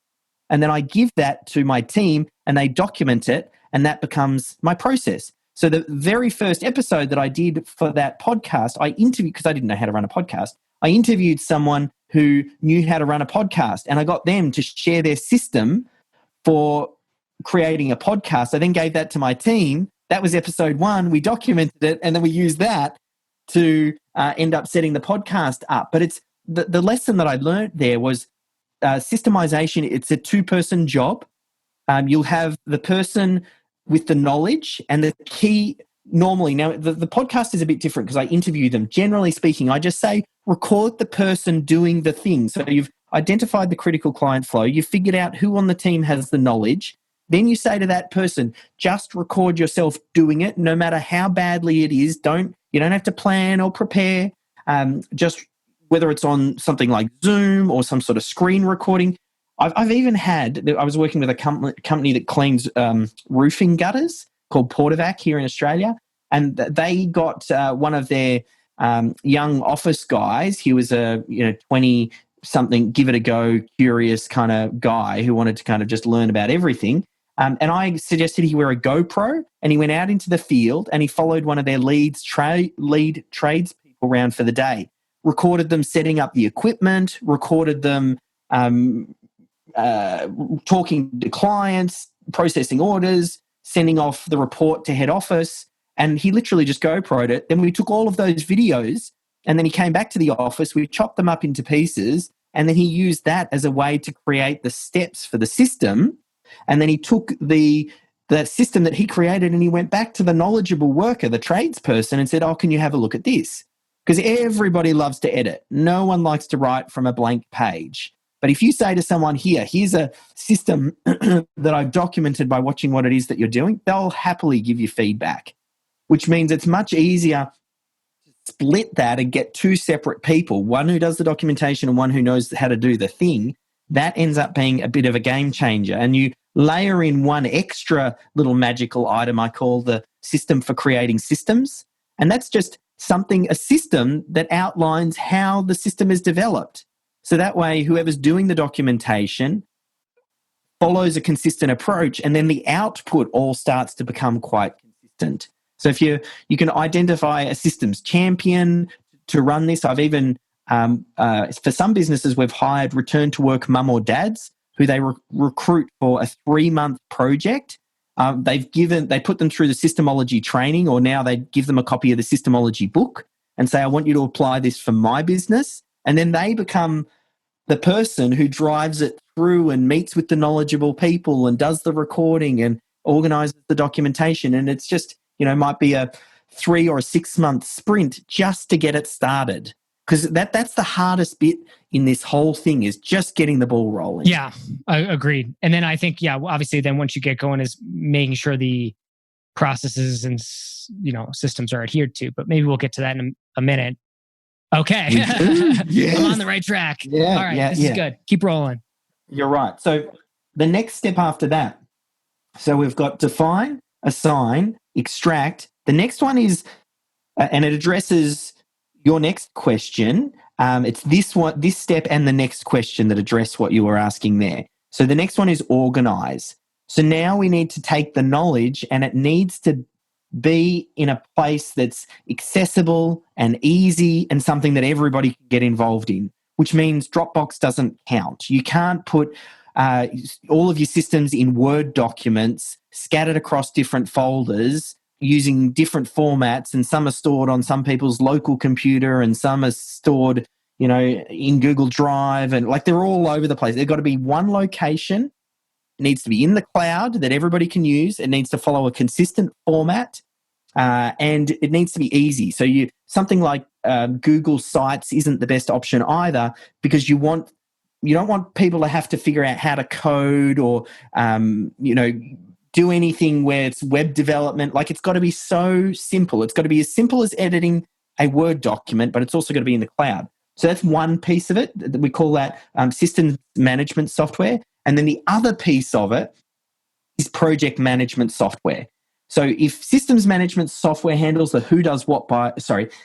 and then I give that to my team and they document it, and that becomes my process. So the very first episode that I did for that podcast, I interviewed, because I didn't know how to run a podcast, I interviewed someone who knew how to run a podcast, and I got them to share their system for creating a podcast. I then gave that to my team. That was episode 1. We documented it, and then we used that to end up setting the podcast up. But it's the lesson that I learned there was systemization. It's a 2-person job. You'll have the person with the knowledge and the key. Normally, now the podcast is a bit different because I interview them. Generally speaking, I just say, record the person doing the thing. So you've identified the critical client flow. You figured out who on the team has the knowledge. Then you say to that person, just record yourself doing it, no matter how badly it is. You don't have to plan or prepare. Just whether it's on something like Zoom or some sort of screen recording. I've even had, I was working with a company that cleans roofing gutters called Portavac here in Australia, and they got one of their young office guys. He was a 20-something, give it a go, curious kind of guy who wanted to kind of just learn about everything. And I suggested he wear a GoPro, and he went out into the field and he followed one of their lead tradespeople around for the day, recorded them setting up the equipment, recorded them talking to clients, processing orders, sending off the report to head office. And he literally just GoPro'd it. Then we took all of those videos and then he came back to the office. We chopped them up into pieces and then he used that as a way to create the steps for the system. And then he took the system that he created and he went back to the knowledgeable worker, the tradesperson, and said, oh, can you have a look at this? Because everybody loves to edit. No one likes to write from a blank page. But if you say to someone, here's a system that I've documented by watching what it is that you're doing, they'll happily give you feedback, which means it's much easier to split that and get two separate people, one who does the documentation and one who knows how to do the thing. That ends up being a bit of a game changer. And you layer in one extra little magical item I call the system for creating systems. And that's just a system that outlines how the system is developed. So that way, whoever's doing the documentation follows a consistent approach, and then the output all starts to become quite consistent. So if you can identify a systems champion to run this. I've even, for some businesses, we've hired return to work mum or dads who they recruit for a 3-month project. They put them through the SYSTEMology training, or now they give them a copy of the SYSTEMology book and say, I want you to apply this for my business. And then they become the person who drives it through and meets with the knowledgeable people and does the recording and organizes the documentation. And it's just, might be a 3 or 6 month sprint just to get it started. Because that's the hardest bit in this whole thing, is just getting the ball rolling. Yeah, agreed. And then I think, obviously then once you get going is making sure the processes and, systems are adhered to. But maybe we'll get to that in a minute. Okay. Yes. I'm on the right track. Yeah, all right, this is good. Keep rolling. You're right. So the next step after that, so we've got define, assign, extract. The next one is, and it addresses your next question. It's this step and the next question that address what you were asking there. So the next one is organize. So now we need to take the knowledge and it needs to be in a place that's accessible and easy and something that everybody can get involved in, which means Dropbox doesn't count. You can't put all of your systems in Word documents scattered across different folders using different formats, and some are stored on some people's local computer and some are stored, in Google Drive, and they're all over the place. They've got to be one location. It needs to be in the cloud that everybody can use. It needs to follow a consistent format, and it needs to be easy. So something like Google Sites isn't the best option either, because you don't want people to have to figure out how to code or do anything where it's web development. It's got to be so simple. It's got to be as simple as editing a Word document, but it's also got to be in the cloud. So that's one piece of it. We call that systems management software. And then the other piece of it is project management software. So if systems management software handles the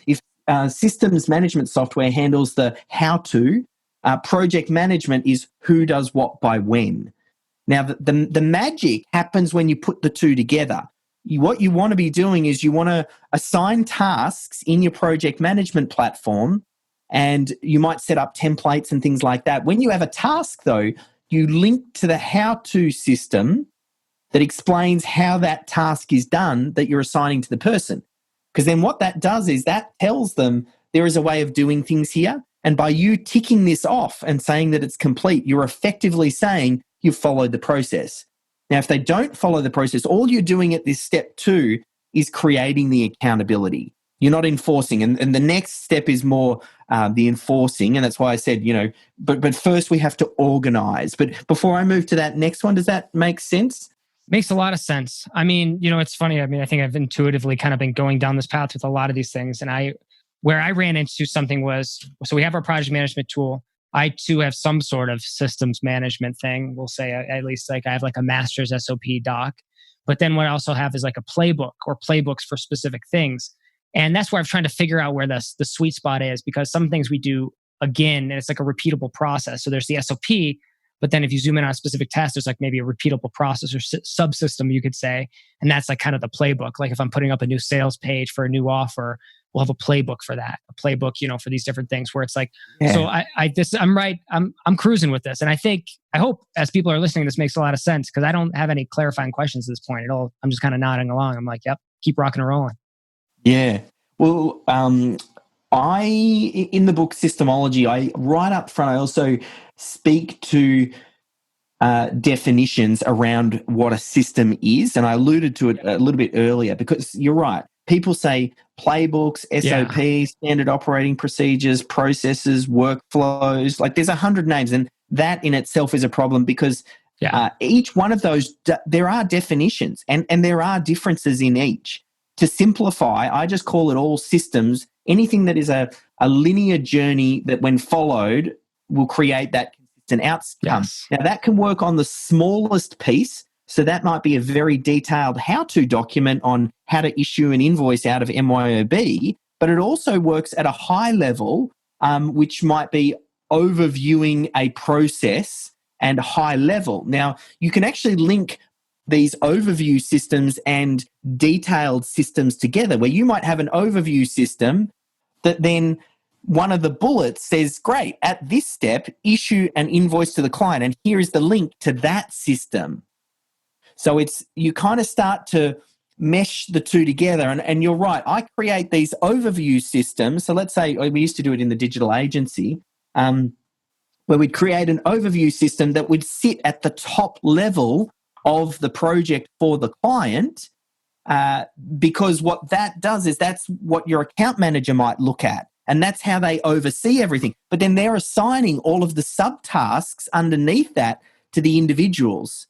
if systems management software handles the how to, project management is who does what by when. Now, the magic happens when you put the two together. What you want to be doing is you want to assign tasks in your project management platform, and you might set up templates and things like that. When you have a task, though, you link to the how-to system that explains how that task is done that you're assigning to the person. Because then what that does is that tells them there is a way of doing things here. And by you ticking this off and saying that it's complete, you're effectively saying you've followed the process. Now, if they don't follow the process, all you're doing at this step 2 is creating the accountability. You're not enforcing. And the next step is more the enforcing. And that's why I said, but first we have to organize. But before I move to that next one, does that make sense? Makes a lot of sense. I mean, it's funny. I mean, I think I've intuitively kind of been going down this path with a lot of these things. And where I ran into something was, so we have our project management tool. I too have some sort of systems management thing. We'll say at least I have a master's SOP doc. But then what I also have is a playbook or playbooks for specific things. And that's where I'm trying to figure out where the sweet spot is, because some things we do again, and it's a repeatable process. So there's the SOP, but then if you zoom in on a specific task, there's maybe a repeatable process or subsystem, you could say. And that's kind of the playbook. If I'm putting up a new sales page for a new offer, we'll have a playbook for that, a playbook, for these different things where it's so I'm right. I'm cruising with this. And I hope as people are listening, this makes a lot of sense, because I don't have any clarifying questions at this point at all. I'm just kind of nodding along. I'm yep, keep rocking and rolling. Yeah. Well, in the book Systemology, I right up front, I also speak to definitions around what a system is. And I alluded to it a little bit earlier because you're right. People say playbooks, SOPs, standard operating procedures, processes, workflows. Like there's 100 names, and that in itself is a problem because each one of those, there are definitions and there are differences in each. To simplify, I just call it all systems. Anything that is a linear journey that when followed will create that consistent outcome. Yes. Now that can work on the smallest piece. So that might be a very detailed how-to document on how to issue an invoice out of MYOB, but it also works at a high level, which might be overviewing a process and high level. Now, you can actually link these overview systems and detailed systems together, where you might have an overview system that then one of the bullets says, great, at this step, issue an invoice to the client, and here is the link to that system. So you kind of start to mesh the two together. And you're right, I create these overview systems. So let's say we used to do it in the digital agency, where we'd create an overview system that would sit at the top level of the project for the client, because what that does is that's what your account manager might look at. And that's how they oversee everything. But then they're assigning all of the subtasks underneath that to the individuals.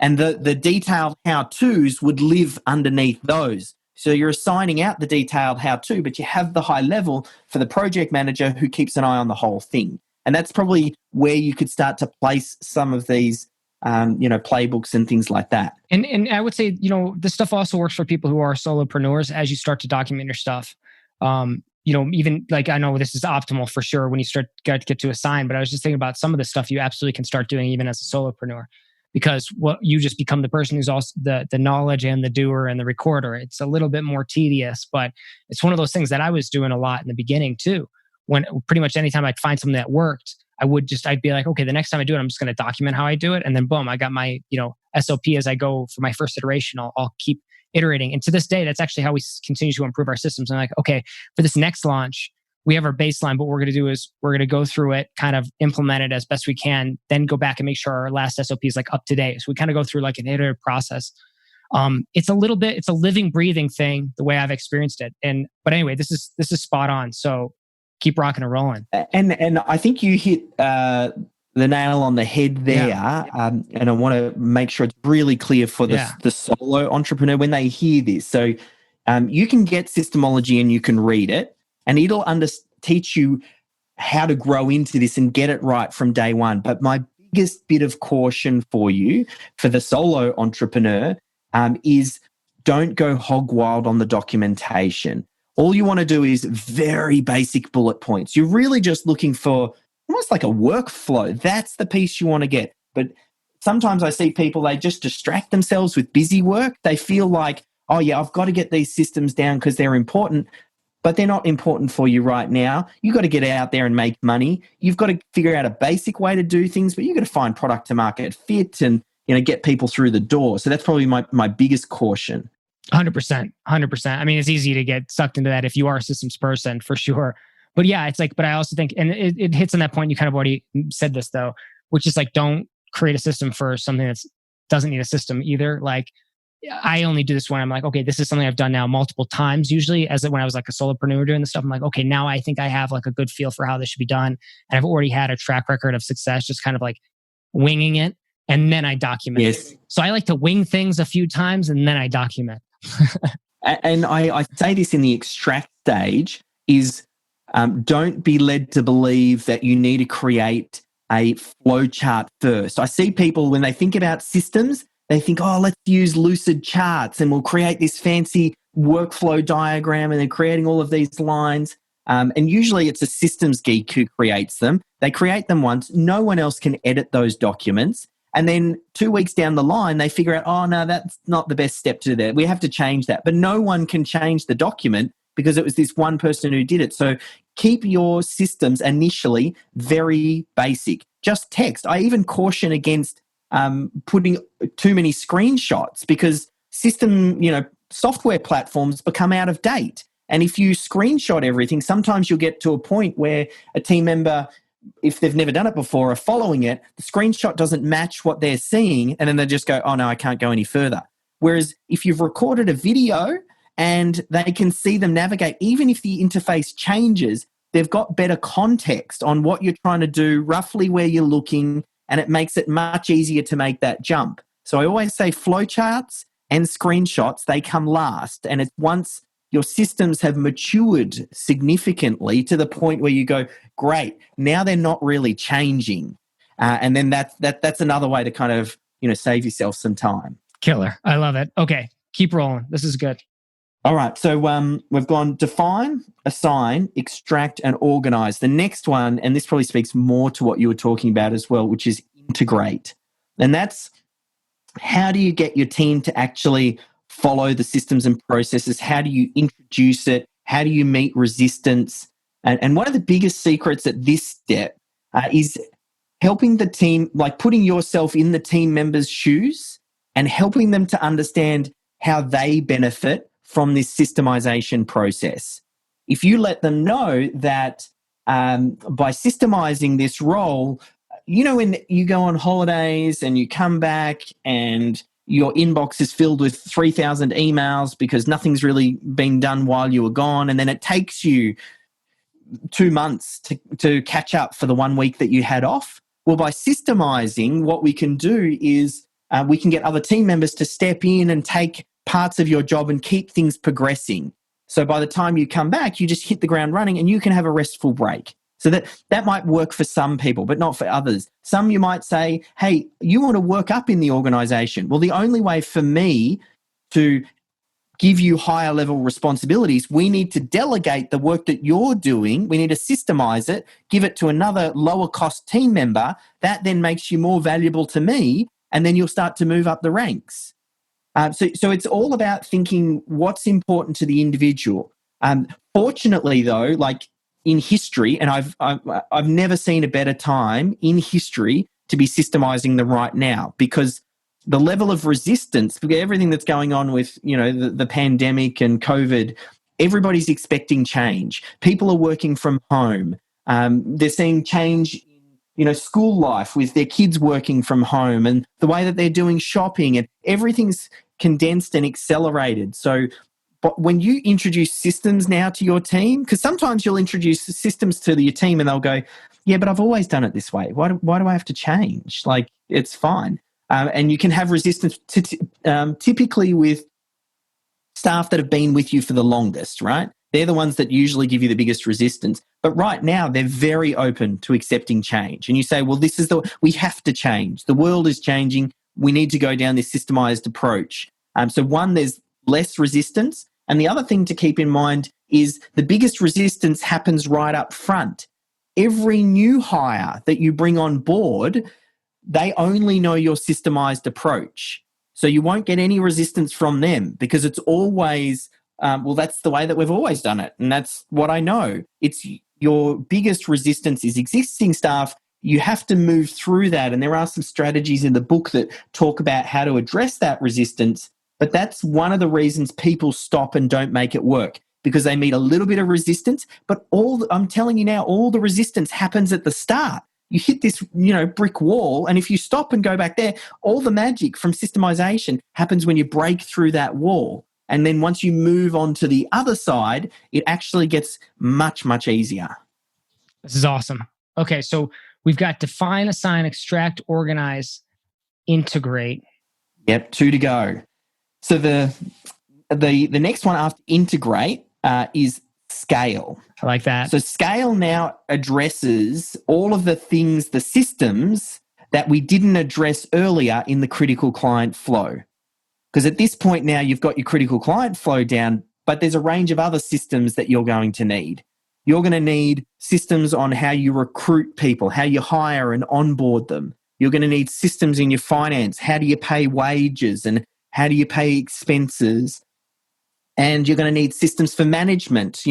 And the detailed how-tos would live underneath those. So you're assigning out the detailed how-to, but you have the high level for the project manager who keeps an eye on the whole thing. And that's probably where you could start to place some of these, playbooks and things like that. And I would say, this stuff also works for people who are solopreneurs as you start to document your stuff. Even like, I know this is optimal for sure when you get to assign, but I was just thinking about some of the stuff you absolutely can start doing even as a solopreneur. Because you just become the person who's also the knowledge and the doer and the recorder. It's a little bit more tedious, but it's one of those things that I was doing a lot in the beginning too. When pretty much anytime I'd find something that worked, I'd be like, okay, the next time I do it, I'm just going to document how I do it. And then boom, I got my, SOP as I go for my first iteration. I'll keep iterating. And to this day, that's actually how we continue to improve our systems. And like, okay, for this next launch, we have our baseline, but what we're going to do is we're going to go through it, kind of implement it as best we can, then go back and make sure our last SOP is like up to date. So we kind of go through like an iterative process. It's a living, breathing thing, the way I've experienced it. But anyway, this is spot on. So keep rocking and rolling. And I think you hit the nail on the head there. Yeah. And I want to make sure it's really clear for the solo entrepreneur when they hear this. So you can get Systemology and you can read it, and it'll teach you how to grow into this and get it right from day one. But my biggest bit of caution for you, for the solo entrepreneur, is don't go hog wild on the documentation. All you want to do is very basic bullet points. You're really just looking for almost like a workflow. That's the piece you want to get. But sometimes I see people, they just distract themselves with busy work. They feel like, oh yeah, I've got to get these systems down because they're important. But they're not important for you right now. You've got to get out there and make money. You've got to figure out a basic way to do things, but you've got to find product to market fit and get people through the door. So that's probably my biggest caution. 100%. I mean, it's easy to get sucked into that if you are a systems person, for sure. But yeah, it's like, but I also think, and it hits on that point, you kind of already said this though, which is like, don't create a system for something that doesn't need a system either. Like, I only do this when I'm like, okay, this is something I've done now multiple times. Usually when I was like a solopreneur doing this stuff, I'm like, okay, now I think I have like a good feel for how this should be done. And I've already had a track record of success, just kind of like winging it. And then I document it. So I like to wing things a few times and then I document. And I say this in the extract stage is don't be led to believe that you need to create a flow chart first. I see people when they think about systems, they think, oh, let's use lucid charts and we'll create this fancy workflow diagram, and they're creating all of these lines. And usually it's a systems geek who creates them. They create them once. No one else can edit those documents. And then 2 weeks down the line, they figure out, oh, no, that's not the best step to do that. We have to change that. But no one can change the document because it was this one person who did it. So keep your systems initially very basic. Just text. I even caution against putting too many screenshots, because software platforms become out of date. And if you screenshot everything, sometimes you'll get to a point where a team member, if they've never done it before, are following it, the screenshot doesn't match what they're seeing, and then they just go, oh no, I can't go any further. Whereas if you've recorded a video and they can see them navigate, even if the interface changes, they've got better context on what you're trying to do, roughly where you're looking, and it makes it much easier to make that jump. So I always say flowcharts and screenshots, they come last. And it's once your systems have matured significantly to the point where you go, great, now they're not really changing. And then that's another way to kind of, save yourself some time. Killer. I love it. Okay, keep rolling. This is good. All right, so we've gone define, assign, extract, and organize. The next one, and this probably speaks more to what you were talking about as well, which is integrate. And that's how do you get your team to actually follow the systems and processes? How do you introduce it? How do you meet resistance? And one of the biggest secrets at this step is helping the team, like putting yourself in the team members' shoes and helping them to understand how they benefit from this systemization process. If you let them know that by systemizing this role, when you go on holidays and you come back and your inbox is filled with 3,000 emails because nothing's really been done while you were gone, and then it takes you 2 months to catch up for the 1 week that you had off. Well, by systemizing, what we can do is we can get other team members to step in and take parts of your job and keep things progressing. So by the time you come back, you just hit the ground running and you can have a restful break. So that might work for some people, but not for others. Some you might say, hey, you want to work up in the organization. Well, the only way for me to give you higher level responsibilities, we need to delegate the work that you're doing. We need to systemize it, give it to another lower cost team member. That then makes you more valuable to me, and then you'll start to move up the ranks. So it's all about thinking what's important to the individual. Fortunately, though, like in history, and I've never seen a better time in history to be systemizing them right now, because the level of resistance, because everything that's going on with the pandemic and COVID, everybody's expecting change. People are working from home. They're seeing change in school life with their kids working from home and the way that they're doing shopping, and everything's condensed and accelerated. So but when you introduce systems now to your team, because sometimes you'll introduce systems to your team and they'll go, yeah, but I've always done it this way. Why do I have to change? Like, it's fine. And you can have resistance typically with staff that have been with you for the longest, right? They're the ones that usually give you the biggest resistance. But right now, they're very open to accepting change. And you say, well, we have to change. The world is changing. We need to go down this systemized approach. So one, there's less resistance. And the other thing to keep in mind is the biggest resistance happens right up front. Every new hire that you bring on board, they only know your systemized approach. So you won't get any resistance from them because it's always, well, that's the way that we've always done it. And that's what I know. It's your biggest resistance is existing staff. You have to move through that. And there are some strategies in the book that talk about how to address that resistance. But that's one of the reasons people stop and don't make it work, because they meet a little bit of resistance. But I'm telling you now, all the resistance happens at the start. You hit this, brick wall, and if you stop and go back there, all the magic from systemization happens when you break through that wall. And then once you move on to the other side, it actually gets much, much easier. This is awesome. Okay, so we've got define, assign, extract, organize, integrate. Yep, 2 to go. So the next one after integrate is scale. I like that. So scale now addresses all of the things, the systems that we didn't address earlier in the critical client flow. Because at this point now you've got your critical client flow down, but there's a range of other systems that you're going to need. You're going to need systems on how you recruit people, how you hire and onboard them. You're going to need systems in your finance. How do you pay wages and how do you pay expenses? And you're going to need systems for management.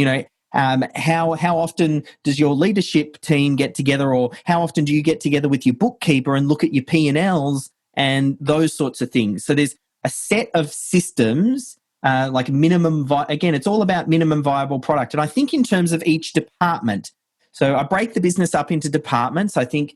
How often does your leadership team get together, or how often do you get together with your bookkeeper and look at your P&Ls and those sorts of things? So there's a set of systems like minimum, again, it's all about minimum viable product. And I think in terms of each department, so I break the business up into departments. I think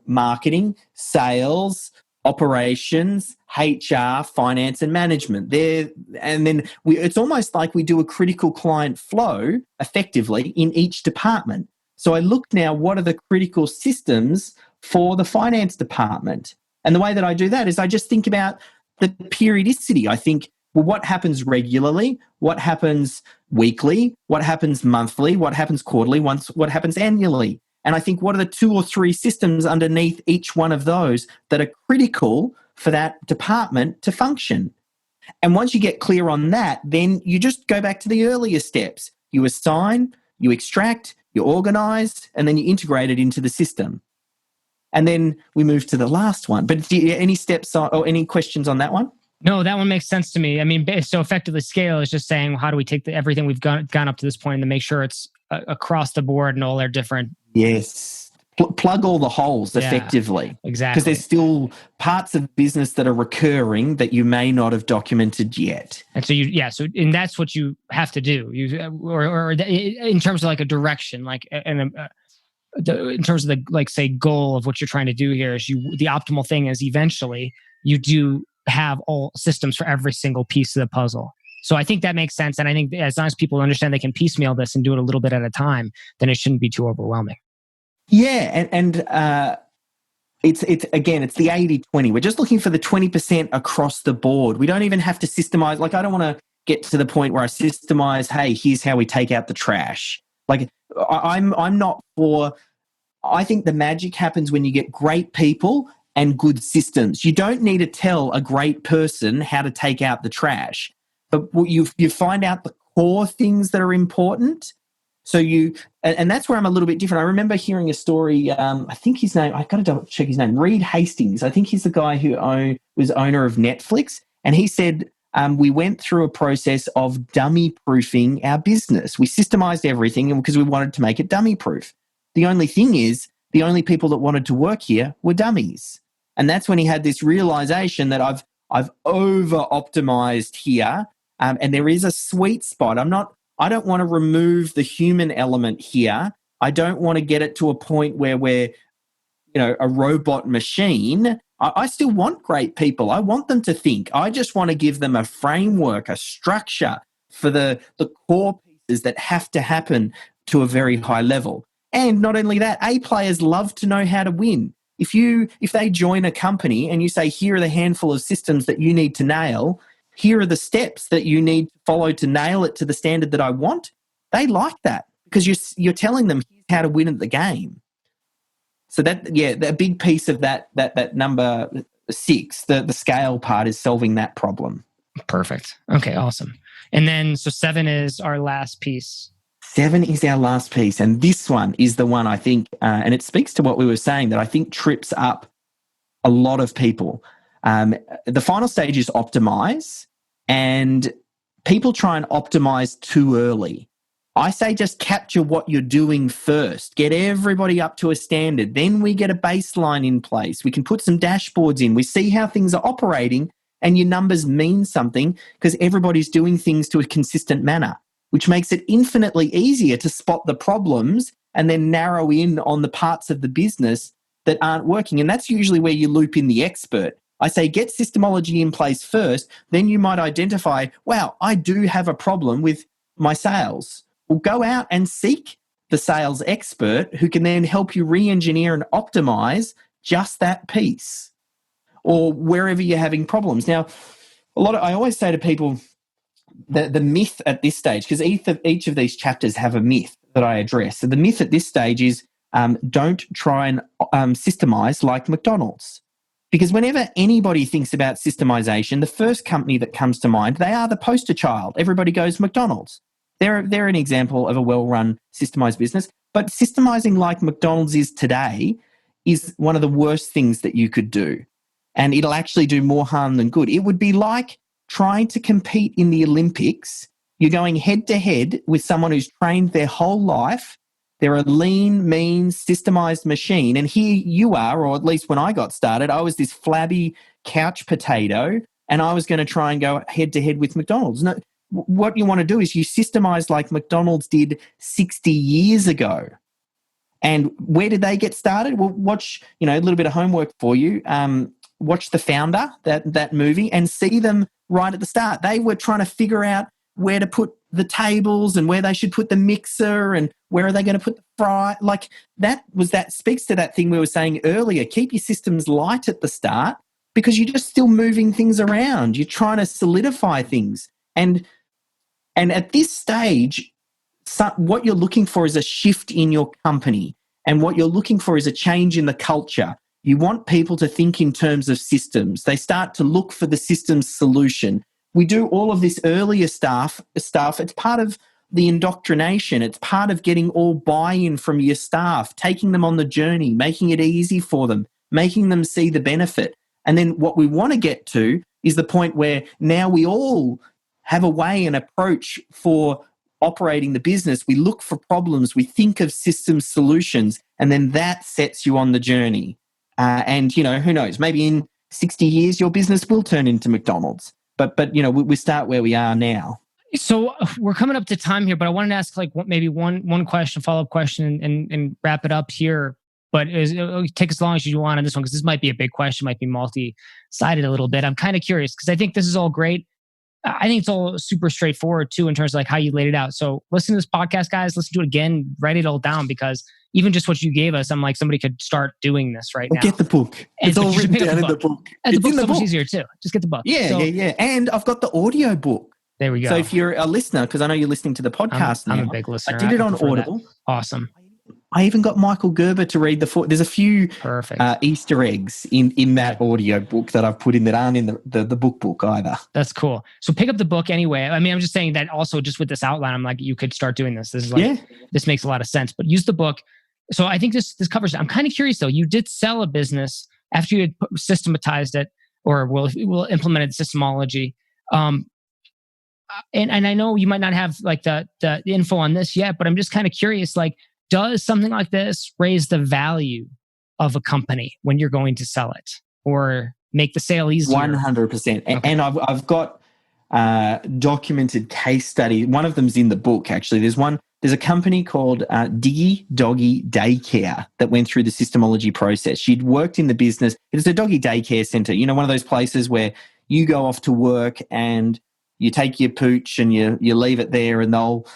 marketing, sales, operations, HR, finance, and management. And then it's almost like we do a critical client flow effectively in each department. So I look now, what are the critical systems for the finance department? And the way that I do that is I just think about the periodicity. I think, well, what happens regularly? What happens weekly? What happens monthly? What happens quarterly? What happens annually? And I think, what are the 2 or 3 systems underneath each one of those that are critical for that department to function? And once you get clear on that, then you just go back to the earlier steps. You assign, you extract, you organize, and then you integrate it into the system. And then we move to the last one. But any steps or any questions on that one? No, that one makes sense to me. I mean, so effectively scale is just saying, how do we take everything we've gone up to this point and make sure it's across the board and all their different... Yes. Plug all the holes effectively. Exactly. Because there's still parts of business that are recurring that you may not have documented yet. And so and that's what you have to do. Or in terms of like a direction, like, in terms of the, like, say, goal of what you're trying to do here is the optimal thing is eventually you do have all systems for every single piece of the puzzle. So I think that makes sense. And I think as long as people understand they can piecemeal this and do it a little bit at a time, then it shouldn't be too overwhelming. Yeah. And it's again, it's the 80-20. We're just looking for the 20% across the board. We don't even have to systemize. Like, I don't want to get to the point where I systemize, hey, here's how we take out the trash. Like, I'm not for... I think the magic happens when you get great people and good systems. You don't need to tell a great person how to take out the trash, but you find out the core things that are important. So and that's where I'm a little bit different. I remember hearing a story, I think his name, I've got to double check his name, Reed Hastings. I think he's the guy who was owner of Netflix. And he said, we went through a process of dummy proofing our business. We systemized everything because we wanted to make it dummy proof. The only thing is, the only people that wanted to work here were dummies. And that's when he had this realization that I've over-optimized here, and there is a sweet spot. I don't want to remove the human element here. I don't want to get it to a point where we're, a robot machine. I still want great people. I want them to think. I just want to give them a framework, a structure for the core pieces that have to happen to a very high level. And not only that, A players love to know how to win. If they join a company and you say, here are the handful of systems that you need to nail, here are the steps that you need to follow to nail it to the standard that I want, they like that because you're telling them how to win at the game. So the big piece of that number 6, the scale part, is solving that problem. Perfect. Okay, awesome. And then, so 7 is our last piece. 7 is our last piece. And this one is the one I think, and it speaks to what we were saying, that I think trips up a lot of people. The final stage is optimize, and people try and optimize too early. I say just capture what you're doing first. Get everybody up to a standard. Then we get a baseline in place. We can put some dashboards in. We see how things are operating, and your numbers mean something because everybody's doing things to a consistent manner, which makes it infinitely easier to spot the problems and then narrow in on the parts of the business that aren't working. And that's usually where you loop in the expert. I say get systemology in place first, then you might identify, wow, I do have a problem with my sales. Well, go out and seek the sales expert who can then help you re-engineer and optimize just that piece or wherever you're having problems. Now, I always say to people, the myth at this stage, because each of these chapters have a myth that I address. So the myth at this stage is don't try and systemize like McDonald's. Because whenever anybody thinks about systemization, the first company that comes to mind, they are the poster child. Everybody goes McDonald's. They're an example of a well-run systemized business. But systemizing like McDonald's is today is one of the worst things that you could do. And it'll actually do more harm than good. It would be like trying to compete in the Olympics. You're going head-to-head with someone who's trained their whole life. They're a lean, mean, systemized machine. And here you are, or at least when I got started, I was this flabby couch potato and I was going to try and go head to head with McDonald's. No, what you want to do is you systemize like McDonald's did 60 years ago. And where did they get started? Well, watch, a little bit of homework for you. Watch The Founder, that movie, and see them right at the start. They were trying to figure out where to put the tables and where they should put the mixer and where are they going to put the fry. Like that speaks to that thing we were saying earlier. Keep your systems light at the start because you're just still moving things around. You're trying to solidify things. And at this stage, what you're looking for is a shift in your company, and what you're looking for is a change in the culture. You want people to think in terms of systems. They start to look for the systems solution. We do all of this earlier stuff. It's part of the indoctrination. It's part of getting all buy-in from your staff, taking them on the journey, making it easy for them, making them see the benefit. And then what we want to get to is the point where now we all have a way and approach for operating the business. We look for problems, we think of system solutions, and then that sets you on the journey. And who knows, maybe in 60 years your business will turn into McDonald's. But we start where we are now. So we're coming up to time here, but I wanted to ask maybe one question, follow-up question, and wrap it up here. But it'll take as long as you want on this one, because this might be a big question, might be multi-sided a little bit. I'm kind of curious because I think this is all great. I think it's all super straightforward too in terms of how you laid it out. So listen to this podcast, guys. Listen to it again. Write it all down, because even just what you gave us, I'm like, somebody could start doing this right now. Get the book. It's all written down in the book. And the book's so much easier too. Just get the book. Yeah. And I've got the audio book. There we go. So if you're a listener, because I know you're listening to the podcast I'm a big listener. I did it on Audible. That. Awesome. I even got Michael Gerber to read there's a few Easter eggs in that audio book that I've put in that aren't in the book either. That's cool. So pick up the book anyway. I mean, I'm just saying that also just with this outline, I'm like, you could start doing this. This is this makes a lot of sense, but use the book. So I think this covers it. I'm kind of curious though. You did sell a business after you had systematized it, or will implemented systemology. And I know you might not have the info on this yet, but I'm just kind of curious, does something like this raise the value of a company when you're going to sell it or make the sale easier? 100%. Okay. And I've got documented case study. One of them's in the book, actually. There's a company called Diggy Doggy Daycare that went through the systemology process. She'd worked in the business. It's a doggy daycare center. One of those places where you go off to work and you take your pooch and you leave it there, and they'll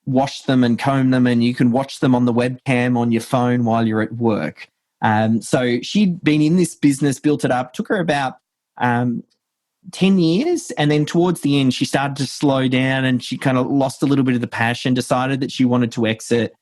wash them and comb them, and you can watch them on the webcam on your phone while you're at work. So she'd been in this business, built it up, took her about 10 years. And then towards the end, she started to slow down and she kind of lost a little bit of the passion, decided that she wanted to exit.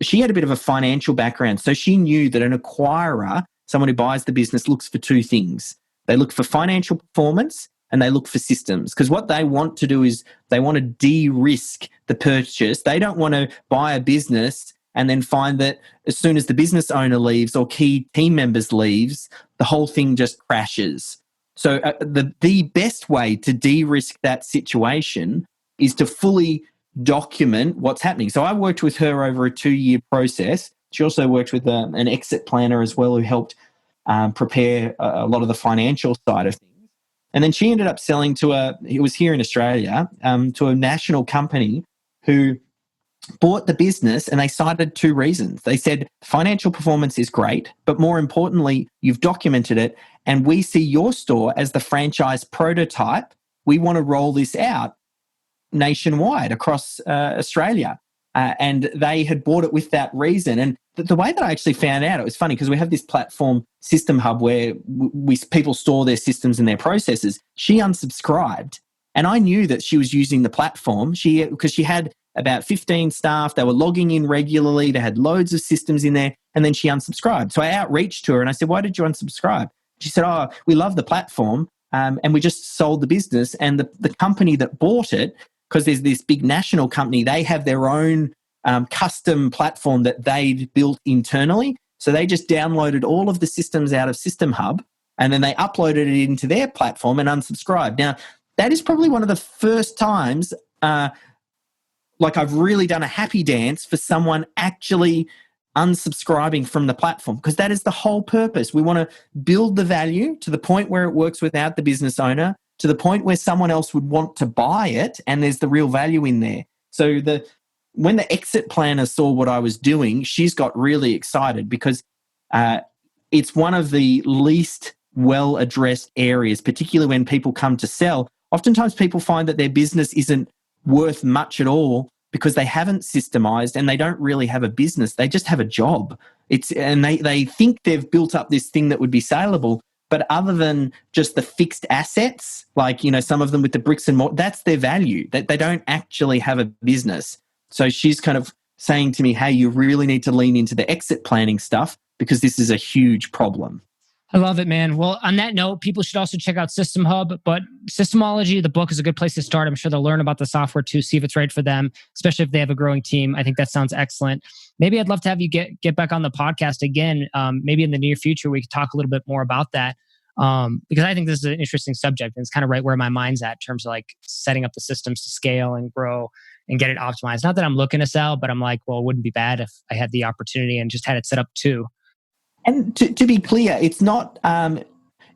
She had a bit of a financial background. So she knew that an acquirer, someone who buys the business, looks for two things. They look for financial performance and they look for systems, because what they want to do is they want to de-risk the purchase. They don't want to buy a business and then find that as soon as the business owner leaves or key team members leaves, the whole thing just crashes. So the best way to de-risk that situation is to fully document what's happening. So I worked with her over a 2-year process. She also worked with an exit planner as well, who helped prepare a lot of the financial side of things. And then she ended up selling it was here in Australia, to a national company who bought the business, and they cited 2 reasons. They said, financial performance is great, but more importantly, you've documented it, and we see your store as the franchise prototype. We want to roll this out nationwide across Australia. And they had bought it with that reason. And the way that I actually found out, it was funny because we have this platform, System Hub, where people store their systems and their processes. She unsubscribed, and I knew that she was using the platform because she had about 15 staff. They were logging in regularly. They had loads of systems in there, and then she unsubscribed. So I outreached to her and I said, why did you unsubscribe? She said, we love the platform, and we just sold the business. And the company that bought it, because there's this big national company, they have their own custom platform that they'd built internally. So they just downloaded all of the systems out of System Hub, and then they uploaded it into their platform and unsubscribed. Now, that is probably one of the first times I've really done a happy dance for someone actually unsubscribing from the platform, because that is the whole purpose. We want to build the value to the point where it works without the business owner, to the point where someone else would want to buy it, and there's the real value in there. So when the exit planner saw what I was doing, she's got really excited, because it's one of the least well-addressed areas, particularly when people come to sell. Oftentimes people find that their business isn't worth much at all because they haven't systemized, and they don't really have a business. They just have a job. And they think they've built up this thing that would be saleable, but other than just the fixed assets, like, some of them with the bricks and mortar, that's their value. They don't actually have a business. So she's kind of saying to me, hey, you really need to lean into the exit planning stuff, because this is a huge problem. I love it, man. Well, on that note, people should also check out System Hub, but SYSTEMology, the book, is a good place to start. I'm sure they'll learn about the software too, see if it's right for them, especially if they have a growing team. I think that sounds excellent. Maybe I'd love to have you get back on the podcast again. Maybe in the near future, we could talk a little bit more about that. Because I think this is an interesting subject, and it's kind of right where my mind's at in terms of like setting up the systems to scale and grow and get it optimized. Not that I'm looking to sell, but I'm like, well, it wouldn't be bad if I had the opportunity and just had it set up too. And to be clear, it's not,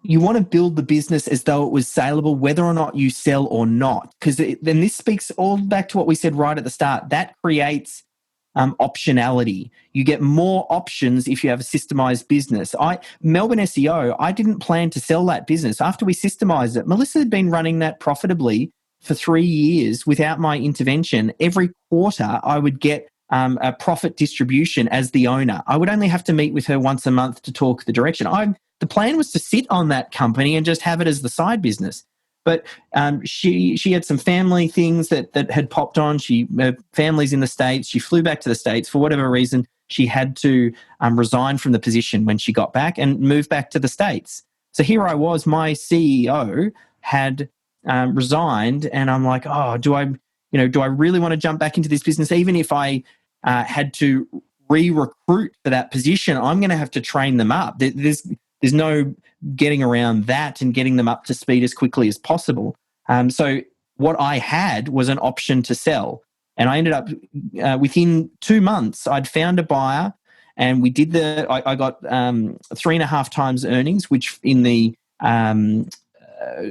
you want to build the business as though it was saleable, whether or not you sell or not. Because then this speaks all back to what we said right at the start. That creates optionality. You get more options if you have a systemized business. Melbourne SEO, I didn't plan to sell that business. After we systemized it, Melissa had been running that profitably for 3 years without my intervention. Every quarter, I would get a profit distribution as the owner. I would only have to meet with her once a month to talk the direction. The plan was to sit on that company and just have it as the side business. But she had some family things that had popped on. Her family's in the States. She flew back to the States. For whatever reason, she had to resign from the position when she got back and move back to the States. So here I was, my CEO had resigned, and I'm like, oh, do I really want to jump back into this business? Even if I had to re-recruit for that position, I'm going to have to train them up. There's no getting around that and getting them up to speed as quickly as possible. So what I had was an option to sell. And I ended up, within 2 months, I'd found a buyer, and we did I got 3.5 times earnings, which in the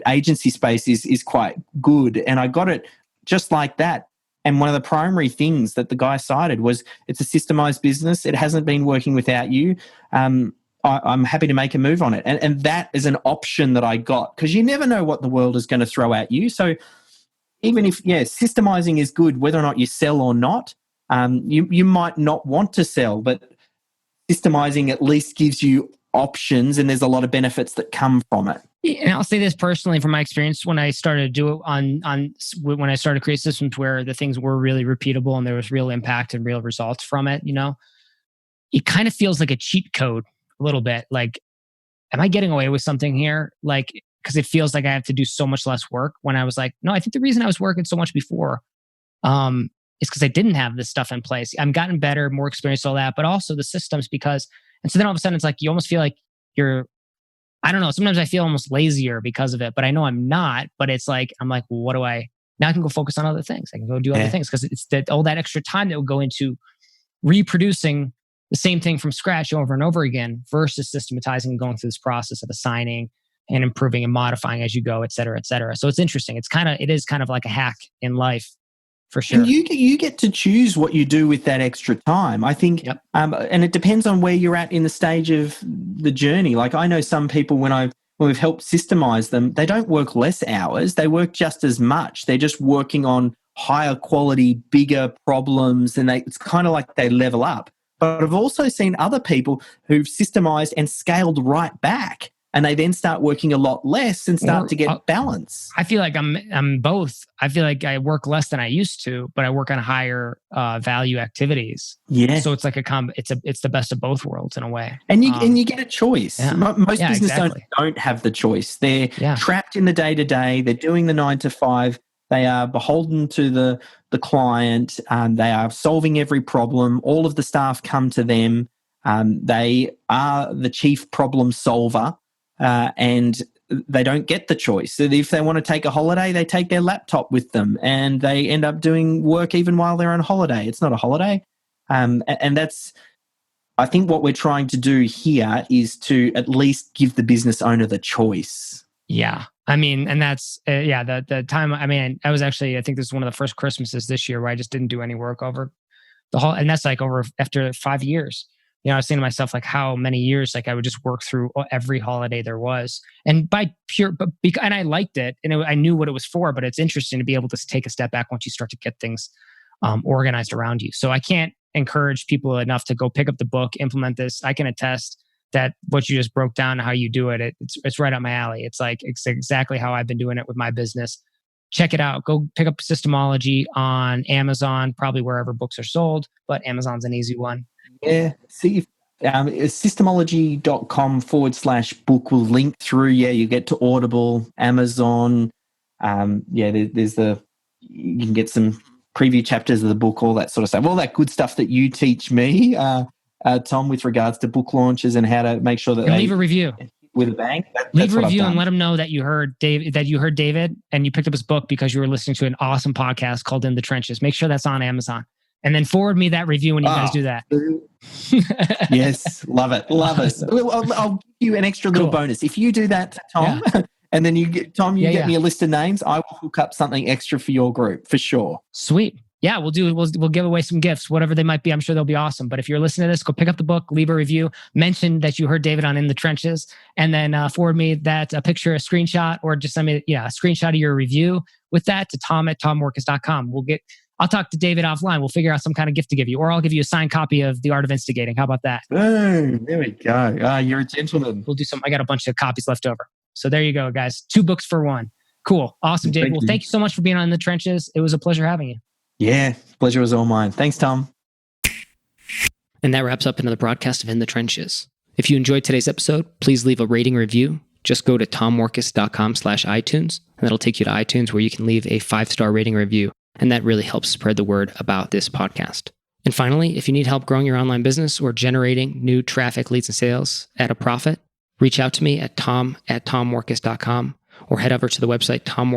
agency space is quite good. And I got it just like that. And one of the primary things that the guy cited was, it's a systemized business. It hasn't been working without you. I'm happy to make a move on it. And that is an option that I got, because you never know what the world is going to throw at you. So even if, systemizing is good, whether or not you sell or not, you might not want to sell, but systemizing at least gives you options, and there's a lot of benefits that come from it. And I'll say this personally from my experience, when I started to do it when I started to create systems where the things were really repeatable and there was real impact and real results from it, it kind of feels like a cheat code a little bit. Like, am I getting away with something here? Like, because it feels like I have to do so much less work, when I was like, no, I think the reason I was working so much before is because I didn't have this stuff in place. I'm gotten better, more experienced, all that, but also the systems, and so then all of a sudden it's like, you almost feel like I don't know, sometimes I feel almost lazier because of it, but I know I'm not. But it's like, I'm like, well, now I can go focus on other things. I can go do other things, because it's all that extra time that would go into reproducing the same thing from scratch over and over again, versus systematizing and going through this process of assigning and improving and modifying as you go, et cetera, et cetera. So it's interesting. It is kind of like a hack in life, for sure. And you get to choose what you do with that extra time. I think, and it depends on where you're at in the stage of the journey. Like, I know some people, when we've helped systemize them, they don't work less hours. They work just as much. They're just working on higher quality, bigger problems, and it's kind of like they level up. But I've also seen other people who've systemized and scaled right back, and they then start working a lot less and start to get balance. I feel like I'm both. I feel like I work less than I used to, but I work on higher value activities. Yeah. So it's like it's the best of both worlds in a way. And you get a choice. Yeah. Most business owners don't have the choice. They're trapped in the day-to-day. They're doing the 9 to 5. They are beholden to the client. They are solving every problem. All of the staff come to them. They are the chief problem solver. And they don't get the choice. So if they want to take a holiday, they take their laptop with them, and they end up doing work even while they're on holiday. It's not a holiday. And that's I think what we're trying to do here is to at least give the business owner the choice. Yeah. I mean, and that's, the time, I mean, I think this is one of the first Christmases this year where I just didn't do any work over the whole, and that's like after 5 years. I was saying to myself, like, how many years, like, I would just work through every holiday there was. And and I liked it, and I knew what it was for, but it's interesting to be able to take a step back once you start to get things organized around you. So I can't encourage people enough to go pick up the book, implement this. I can attest that what you just broke down, how you do it, it's right up my alley. It's exactly how I've been doing it with my business. Check it out. Go pick up Systemology on Amazon, probably wherever books are sold, but Amazon's an easy one. Yeah. See, systemology.com/book will link through. Yeah, you get to Audible, Amazon. You can get some preview chapters of the book, all that sort of stuff, all that good stuff that you teach me, Tom, with regards to book launches and how to make sure that leave a review with a bang. Leave a review and let them know that you heard David and you picked up his book because you were listening to an awesome podcast called In the Trenches. Make sure that's on Amazon. And then forward me that review when you guys do that. Yes, love it. I'll give you an extra little bonus. If you do that, Tom, and then you get me a list of names, I will hook up something extra for your group for sure. Sweet. Yeah, we'll give away some gifts, whatever they might be. I'm sure they'll be awesome. But if you're listening to this, go pick up the book, leave a review, mention that you heard David on In the Trenches, and then forward me a picture, a screenshot, or just send me a screenshot of your review with that to tom@tommorkes.com. I'll talk to David offline. We'll figure out some kind of gift to give you, or I'll give you a signed copy of The Art of Instigating. How about that? Boom, there we go. You're a gentleman. We'll do some. I got a bunch of copies left over. So there you go, guys. 2 books for 1. Cool. Awesome, David. Well, thank you so much for being on In the Trenches. It was a pleasure having you. Yeah, pleasure was all mine. Thanks, Tom. And that wraps up another broadcast of In the Trenches. If you enjoyed today's episode, please leave a rating review. Just go to tommorkes.com/iTunes, and that'll take you to iTunes where you can leave a 5-star rating review. And that really helps spread the word about this podcast. And finally, if you need help growing your online business or generating new traffic, leads, and sales at a profit, reach out to me at tom@tommorkes.com or head over to the website